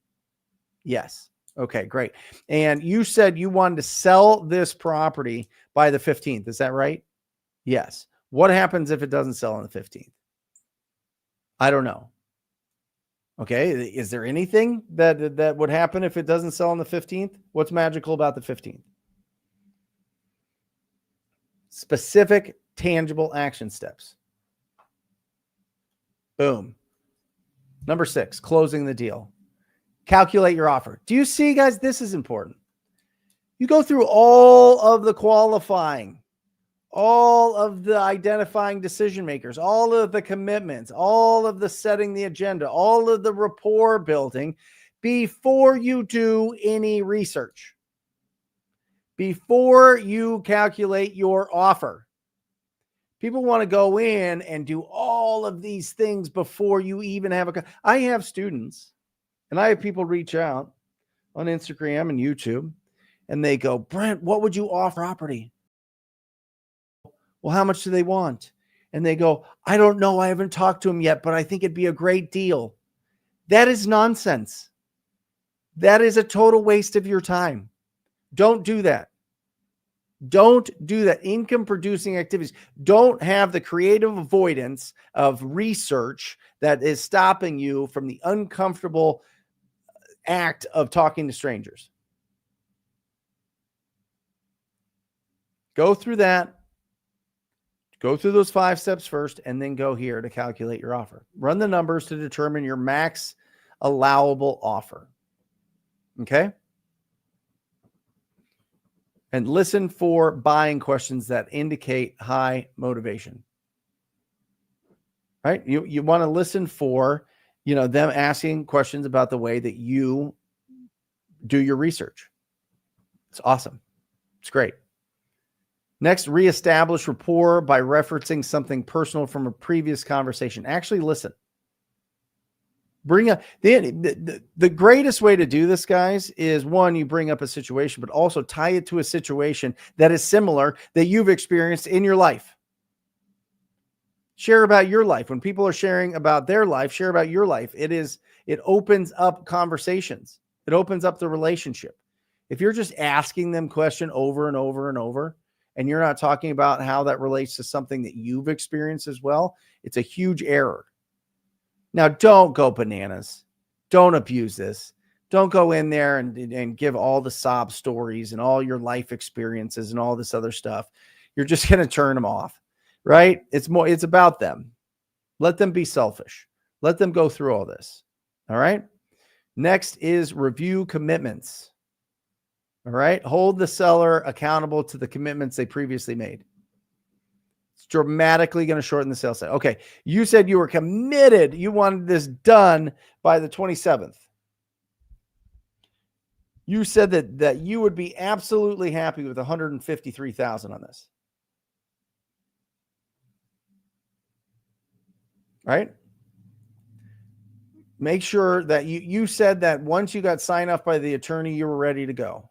Yes. Okay, great. And you said you wanted to sell this property by the 15th. Is that right? Yes. What happens if it doesn't sell on the 15th? I don't know. Okay. Is there anything that would happen if it doesn't sell on the 15th? What's magical about the 15th? Specific, tangible action steps. Boom. Number 6, closing the deal. Calculate your offer. Do you see, guys? This is important. You go through all of the qualifying, all of the identifying decision makers, all of the commitments, all of the setting the agenda, all of the rapport building before you do any research, before you calculate your offer. People want to go in and do all of these things before you even have I have students and I have people reach out on Instagram and YouTube and they go, Brent, what would you offer property? Well, how much do they want? And they go, I don't know. I haven't talked to them yet, but I think it'd be a great deal. That is nonsense. That is a total waste of your time. Don't do that. Don't do that. Income producing activities. Don't have the creative avoidance of research that is stopping you from the uncomfortable act of talking to strangers. Go through that. Go through those 5 steps first, and then go here to calculate your offer. Run the numbers to determine your max allowable offer. Okay? And listen for buying questions that indicate high motivation. Right? You want to listen for, them asking questions about the way that you do your research. It's awesome. It's great. Next, reestablish rapport by referencing something personal from a previous conversation. Actually listen. Bring up the greatest way to do this, guys, is one, you bring up a situation, but also tie it to a situation that is similar that you've experienced in your life. Share about your life. When people are sharing about their life, share about your life. It opens up conversations. It opens up the relationship. If you're just asking them question over and over and over, and you're not talking about how that relates to something that you've experienced as well, it's a huge error. Now, don't go bananas. Don't abuse this. Don't go in there and give all the sob stories and all your life experiences and all this other stuff. You're just going to turn them off, right? It's about them. Let them be selfish. Let them go through all this. All right. Next is review commitments. All right. Hold the seller accountable to the commitments they previously made. It's dramatically going to shorten the sales cycle. Okay. You said you were committed. You wanted this done by the 27th. You said that you would be absolutely happy with $153,000 on this. Right? Make sure that you said that once you got signed off by the attorney, you were ready to go.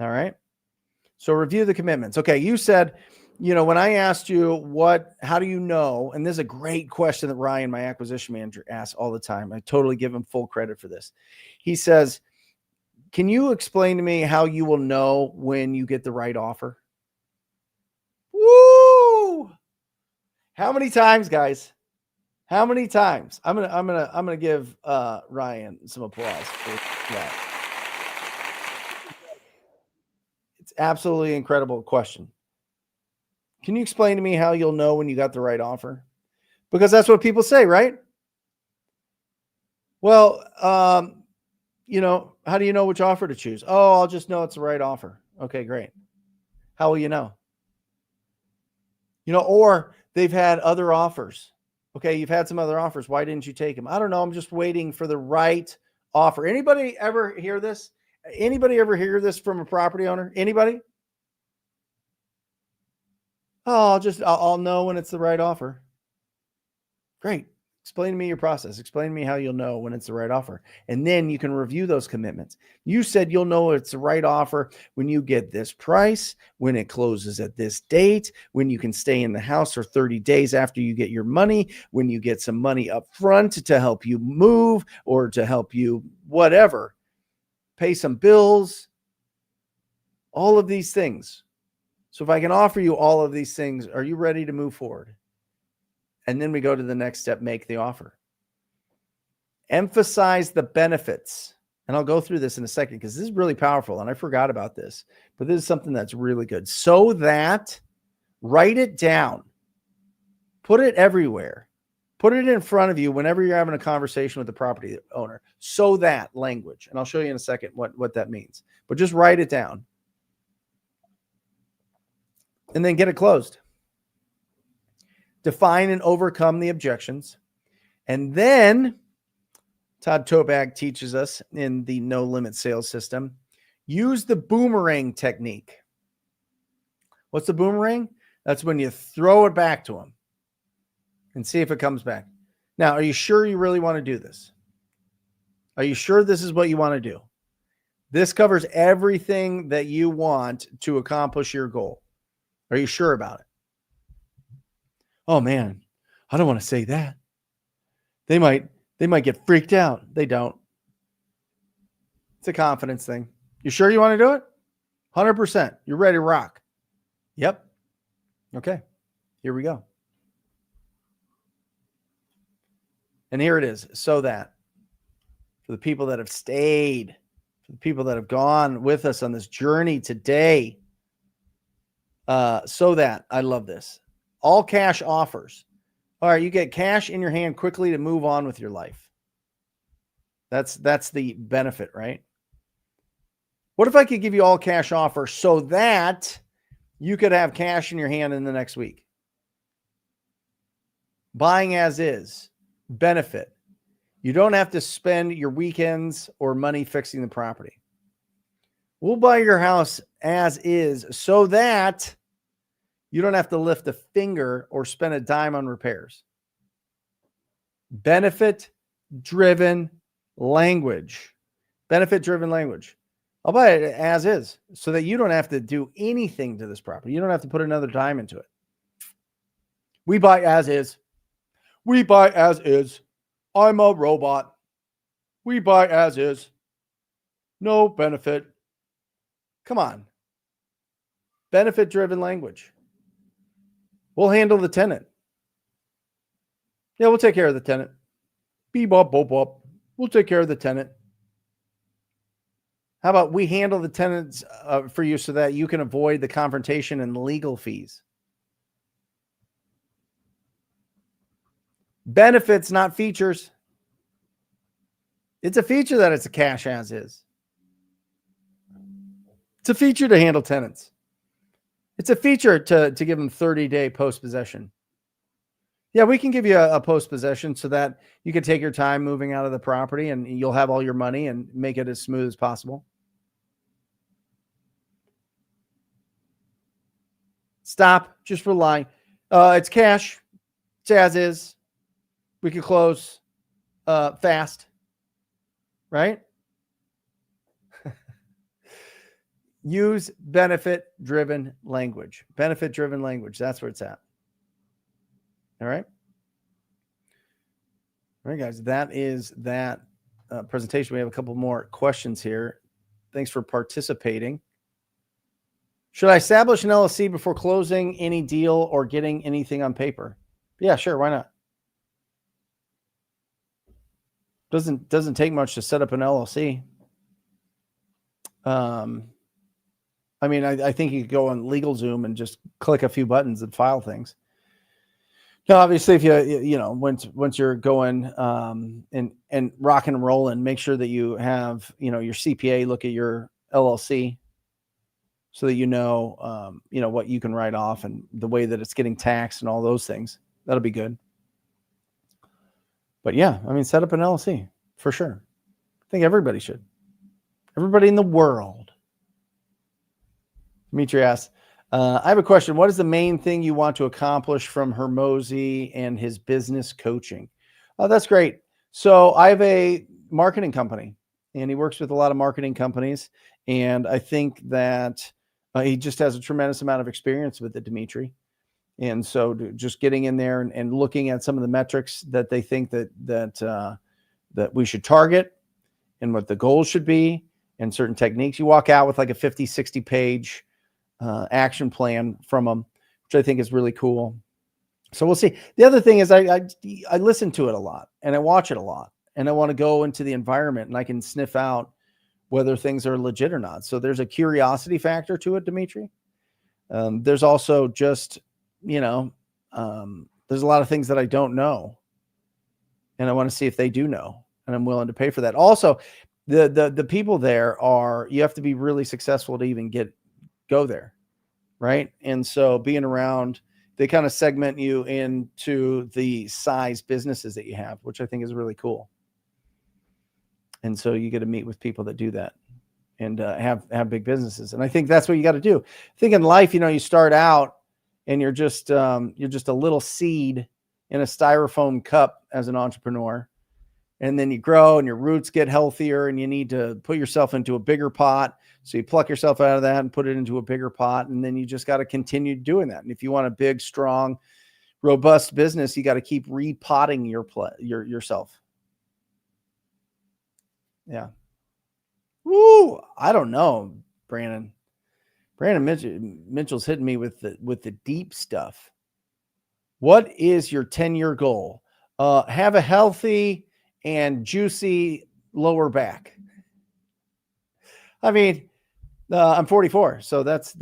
All right. So review the commitments. Okay. You said, when I asked you how do you know? And this is a great question that Ryan, my acquisition manager, asks all the time. I totally give him full credit for this. He says, can you explain to me how you will know when you get the right offer? Woo! How many times, guys? How many times? I'm gonna give Ryan some applause for that. It's absolutely incredible question. Can you explain to me how you'll know when you got the right offer? Because that's what people say, right? Well, how do you know which offer to choose? Oh, I'll just know it's the right offer. Okay, great. How will you know? Or they've had other offers. Okay, you've had some other offers. Why didn't you take them? I don't know. I'm just waiting for the right offer. Anybody ever hear this? Anybody ever hear this from a property owner? Anybody? Oh, I'll know when it's the right offer. Great. Explain to me your process. Explain to me how you'll know when it's the right offer. And then you can review those commitments. You said you'll know it's the right offer when you get this price, when it closes at this date, when you can stay in the house for 30 days after you get your money, when you get some money up front to help you move or to help you whatever, pay some bills, all of these things. So if I can offer you all of these things, are you ready to move forward? And then we go to the next step, make the offer. Emphasize the benefits. And I'll go through this in a second because this is really powerful. And I forgot about this, but this is something that's really good. So that, write it down. Put it everywhere. Put it in front of you whenever you're having a conversation with the property owner. So that language. And I'll show you in a second what that means. But just write it down. And then get it closed. Define and overcome the objections. And then Todd Tobag teaches us in the no limit sales system, use the boomerang technique. What's the boomerang? That's when you throw it back to them and see if it comes back. Now, are you sure you really want to do this? Are you sure this is what you want to do? This covers everything that you want to accomplish your goal. Are you sure about it? Oh man, I don't want to say that. They might get freaked out. They don't. It's a confidence thing. You sure you want to do it? 100%. You're ready to rock. Yep. Okay. Here we go. And here it is. So that for the people that have stayed, for the people that have gone with us on this journey today, so that I love this. All cash offers. All right, you get cash in your hand quickly to move on with your life. That's the benefit, right? What if I could give you all cash offer so that you could have cash in your hand in the next week? Buying as is. Benefit. You don't have to spend your weekends or money fixing the property. We'll buy your house as is so that you don't have to lift a finger or spend a dime on repairs. Benefit-driven language. Benefit-driven language. I'll buy it as is so that you don't have to do anything to this property. You don't have to put another dime into it. We buy as is. We buy as is. I'm a robot. We buy as is. No benefit. Come on. Benefit-driven language. We'll handle the tenant. Yeah, we'll take care of the tenant. Bebop, bop, bop. We'll take care of the tenant. How about we handle the tenants for you so that you can avoid the confrontation and legal fees? Benefits, not features. It's a feature that it's a cash as is. It's a feature to handle tenants. It's a feature to give them 30-day post-possession. Yeah, we can give you a post-possession so that you can take your time moving out of the property and you'll have all your money and make it as smooth as possible. Stop. Just rely. It's cash. It's as is. We could close fast. Right? Use benefit-driven language. Benefit-driven language. That's where it's at. All right. All right, guys. That is that presentation. We have a couple more questions here. Thanks for participating. Should I establish an LLC before closing any deal or getting anything on paper? Yeah, sure. Why not? Doesn't take much to set up an LLC. I mean, I think you could go on LegalZoom and just click a few buttons and file things. Now, obviously, if you know, once you're going and rocking and rolling, make sure that you have, you know, your CPA look at your LLC so that you know what you can write off and the way that it's getting taxed and all those things. That'll be good. But yeah, I mean, set up an LLC for sure. I think everybody should. Everybody in the world. Dimitri asks, I have a question. What is the main thing you want to accomplish from Hermosi and his business coaching? Oh, that's great. So I have a marketing company, and he works with a lot of marketing companies. And I think that he just has a tremendous amount of experience with it, Dimitri. And so just getting in there and looking at some of the metrics that they think that we should target and what the goals should be and certain techniques. You walk out with like a 50, 60 page action plan from them, which I think is really cool. So we'll see. The other thing is I listen to it a lot and I watch it a lot, and I want to go into the environment and I can sniff out whether things are legit or not. So there's a curiosity factor to it, Dimitri. There's also just, there's a lot of things that I don't know, and I want to see if they do know, and I'm willing to pay for that. Also, the people there you have to be really successful to even go there. Right. And so being around, they kind of segment you into the size businesses that you have, which I think is really cool. And so you get to meet with people that do that and have big businesses. And I think that's what you got to do. I think in life, you start out and you're just a little seed in a styrofoam cup as an entrepreneur. And then you grow and your roots get healthier and you need to put yourself into a bigger pot. So you pluck yourself out of that and put it into a bigger pot. And then you just got to continue doing that. And if you want a big, strong, robust business, you got to keep repotting yourself. Yeah. Woo. I don't know, Brandon. Mitchell's hitting me with the deep stuff. What is your 10-year goal? Have a healthy and juicy lower back. I mean, I'm 44, so that's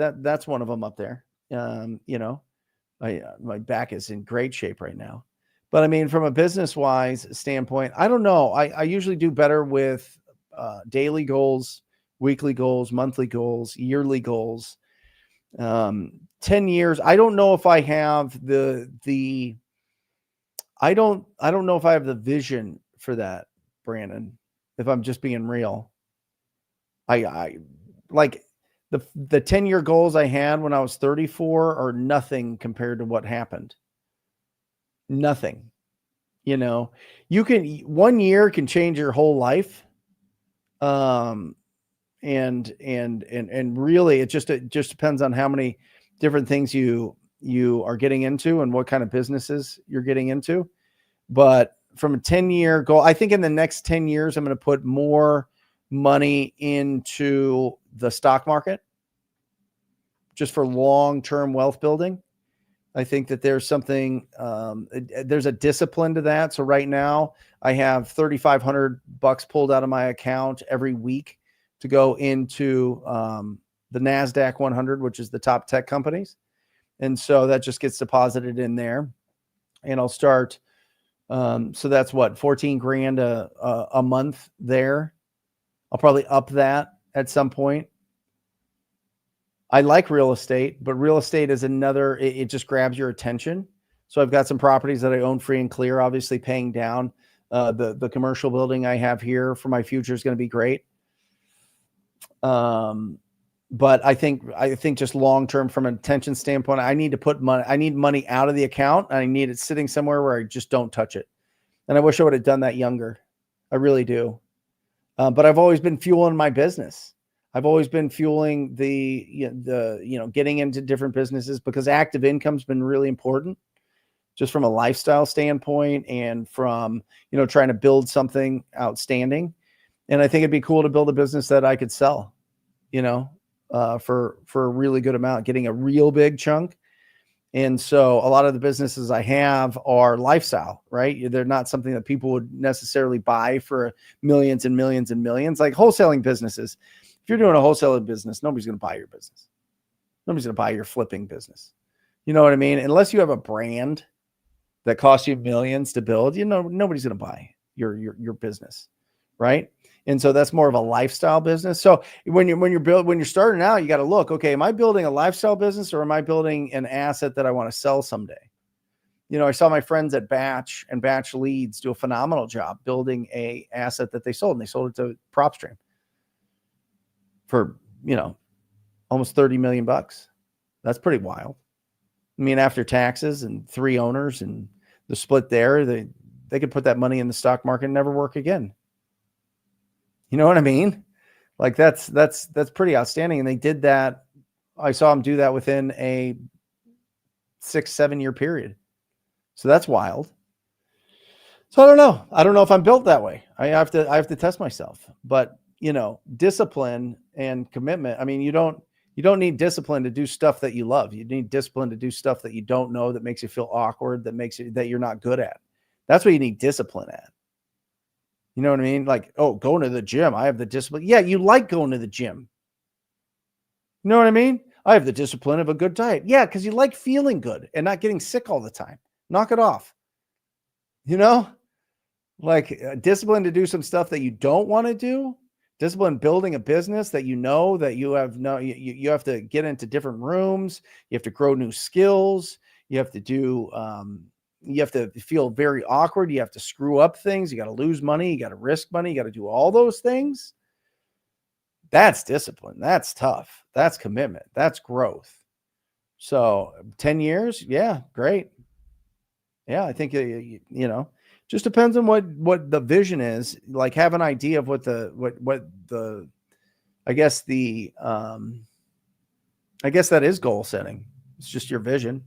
one of them up there. My back is in great shape right now, but I mean, from a business-wise standpoint, I don't know. I usually do better with daily goals, weekly goals, monthly goals, yearly goals. 10 years. I don't know if I have I don't know if I have the vision for that, Brandon, if I'm just being real. I like the 10-year goals I had when I was 34 are nothing compared to what happened. Nothing. One year can change your whole life. And really it just depends on how many different things you are getting into and what kind of businesses you're getting into. But from a 10-year goal, I think in the next 10 years, I'm going to put more money into the stock market just for long-term wealth building. I think that there's something, there's a discipline to that. So right now I have $3,500 pulled out of my account every week to go into the NASDAQ 100, which is the top tech companies. And so that just gets deposited in there, and I'll start. So that's what, 14 grand a month there. I'll probably up that at some point. I like real estate, but real estate is it just grabs your attention. So I've got some properties that I own free and clear, obviously paying down. The commercial building I have here for my future is going to be great. But I think just long-term from an attention standpoint, I need money out of the account, and I need it sitting somewhere where I just don't touch it. And I wish I would have done that younger. I really do. But I've always been fueling my business. I've always been fueling getting into different businesses because active income's been really important just from a lifestyle standpoint and from, trying to build something outstanding. And I think it'd be cool to build a business that I could sell, for a really good amount, getting a real big chunk. And so a lot of the businesses I have are lifestyle, right? They're not something that people would necessarily buy for millions and millions and millions, like wholesaling businesses. If you're doing a wholesaling business, nobody's going to buy your business. Nobody's going to buy your flipping business. You know what I mean? Unless you have a brand that costs you millions to build, nobody's going to buy your business, right? And so that's more of a lifestyle business. So when you're starting out, you got to look, okay, am I building a lifestyle business or am I building an asset that I want to sell someday? I saw my friends at Batch and Batch Leads do a phenomenal job building a asset that they sold, and they sold it to PropStream for, almost 30 million bucks. That's pretty wild. I mean, after taxes and 3 owners and the split there, put that money in the stock market and never work again. You know what I mean? Like that's pretty outstanding. And they did that. I saw them do that within a 6-7 year period. So that's wild. So I don't know. I don't know if I'm built that way. I have to test myself, but discipline and commitment. I mean, you don't need discipline to do stuff that you love. You need discipline to do stuff that you don't know, that makes you feel awkward, that you're not good at. That's what you need discipline at. You know what I mean? Like, oh, going to the gym. I have the discipline. Yeah, you like going to the gym. You know what I mean? I have the discipline of a good diet. Yeah, because you like feeling good and not getting sick all the time. Knock it off. Like discipline to do some stuff that you don't want to do. Discipline building a business that you have to get into different rooms. You have to grow new skills. You have to do, you have to feel very awkward. You have to screw up things. You got to lose money. You got to risk money. You got to do all those things. That's discipline. That's tough. That's commitment. That's growth. So 10 years. Yeah. Great. Yeah. I think, just depends on what the vision is. Like, have an idea of I guess that is goal setting. It's just your vision.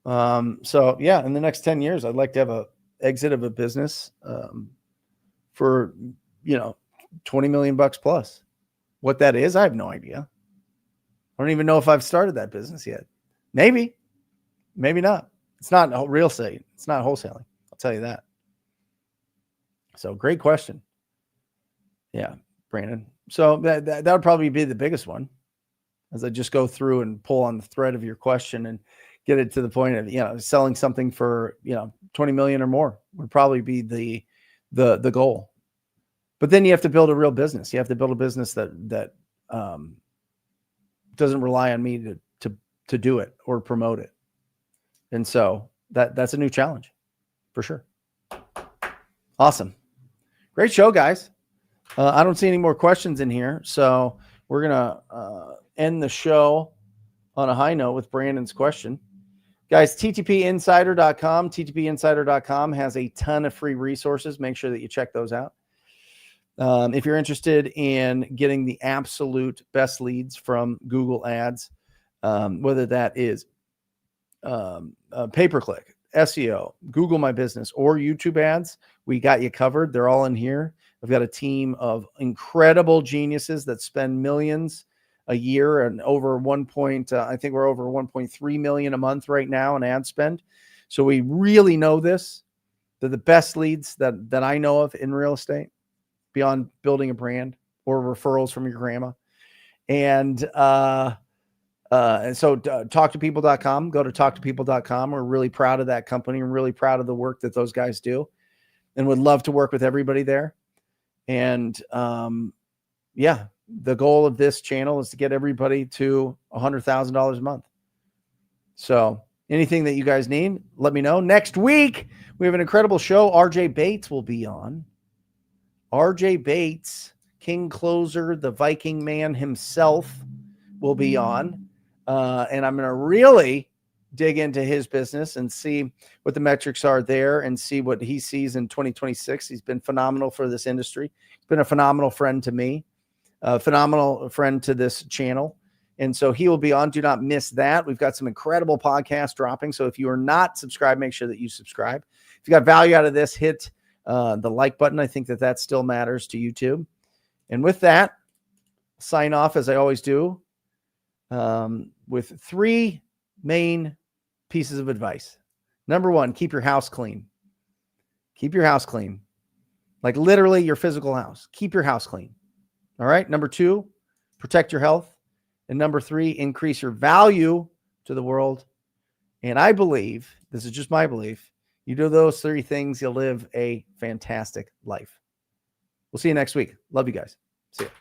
So yeah, in the next 10 years, I'd like to have a exit of a business, for, 20 million bucks plus. What that is, I have no idea. I don't even know if I've started that business yet. Maybe not. It's not real estate. It's not wholesaling. I'll tell you that. So great question. Yeah, Brandon. So that would probably be the biggest one, as I just go through and pull on the thread of your question and get it to the point of, selling something for, 20 million or more would probably be the goal. But then you have to build a real business. You have to build a business that doesn't rely on me to do it or promote it. And so that's a new challenge for sure. Awesome. Great show, guys. I don't see any more questions in here. So we're going to end the show on a high note with Brandon's question. Guys, ttpinsider.com. ttpinsider.com has a ton of free resources. Make sure that you check those out. If you're interested in getting the absolute best leads from Google ads, whether that is pay-per-click, SEO, Google My Business, or YouTube ads, we got you covered. They're all in here. I've got a team of incredible geniuses that spend millions a year and over I think we're over 1.3 million a month right now in ad spend. So we really know this. They're the best leads that I know of in real estate, beyond building a brand or referrals from your grandma. And so talktopeople.com, go to talktopeople.com. We're really proud of that company. We're really proud of the work that those guys do and would love to work with everybody there. And yeah, the goal of this channel is to get everybody to $100,000 a month. So anything that you guys need, let me know. Next week, we have an incredible show. RJ Bates will be on. RJ Bates, King Closer, the Viking man himself, will be on. And I'm going to really dig into his business and see what the metrics are there and see what he sees in 2026. He's been phenomenal for this industry. He's been a phenomenal friend to me, a phenomenal friend to this channel. And so he will be on. Do not miss that. We've got some incredible podcasts dropping. So if you are not subscribed, make sure that you subscribe. If you got value out of this, hit the like button. I think that still matters to YouTube. And with that, sign off as I always do, with 3 main pieces of advice. Number 1, keep your house clean. Keep your house clean. Like literally your physical house. Keep your house clean. All right. Number 2, protect your health. And number 3, increase your value to the world. And I believe, this is just my belief, you do those 3 things, you'll live a fantastic life. We'll see you next week. Love you guys. See you.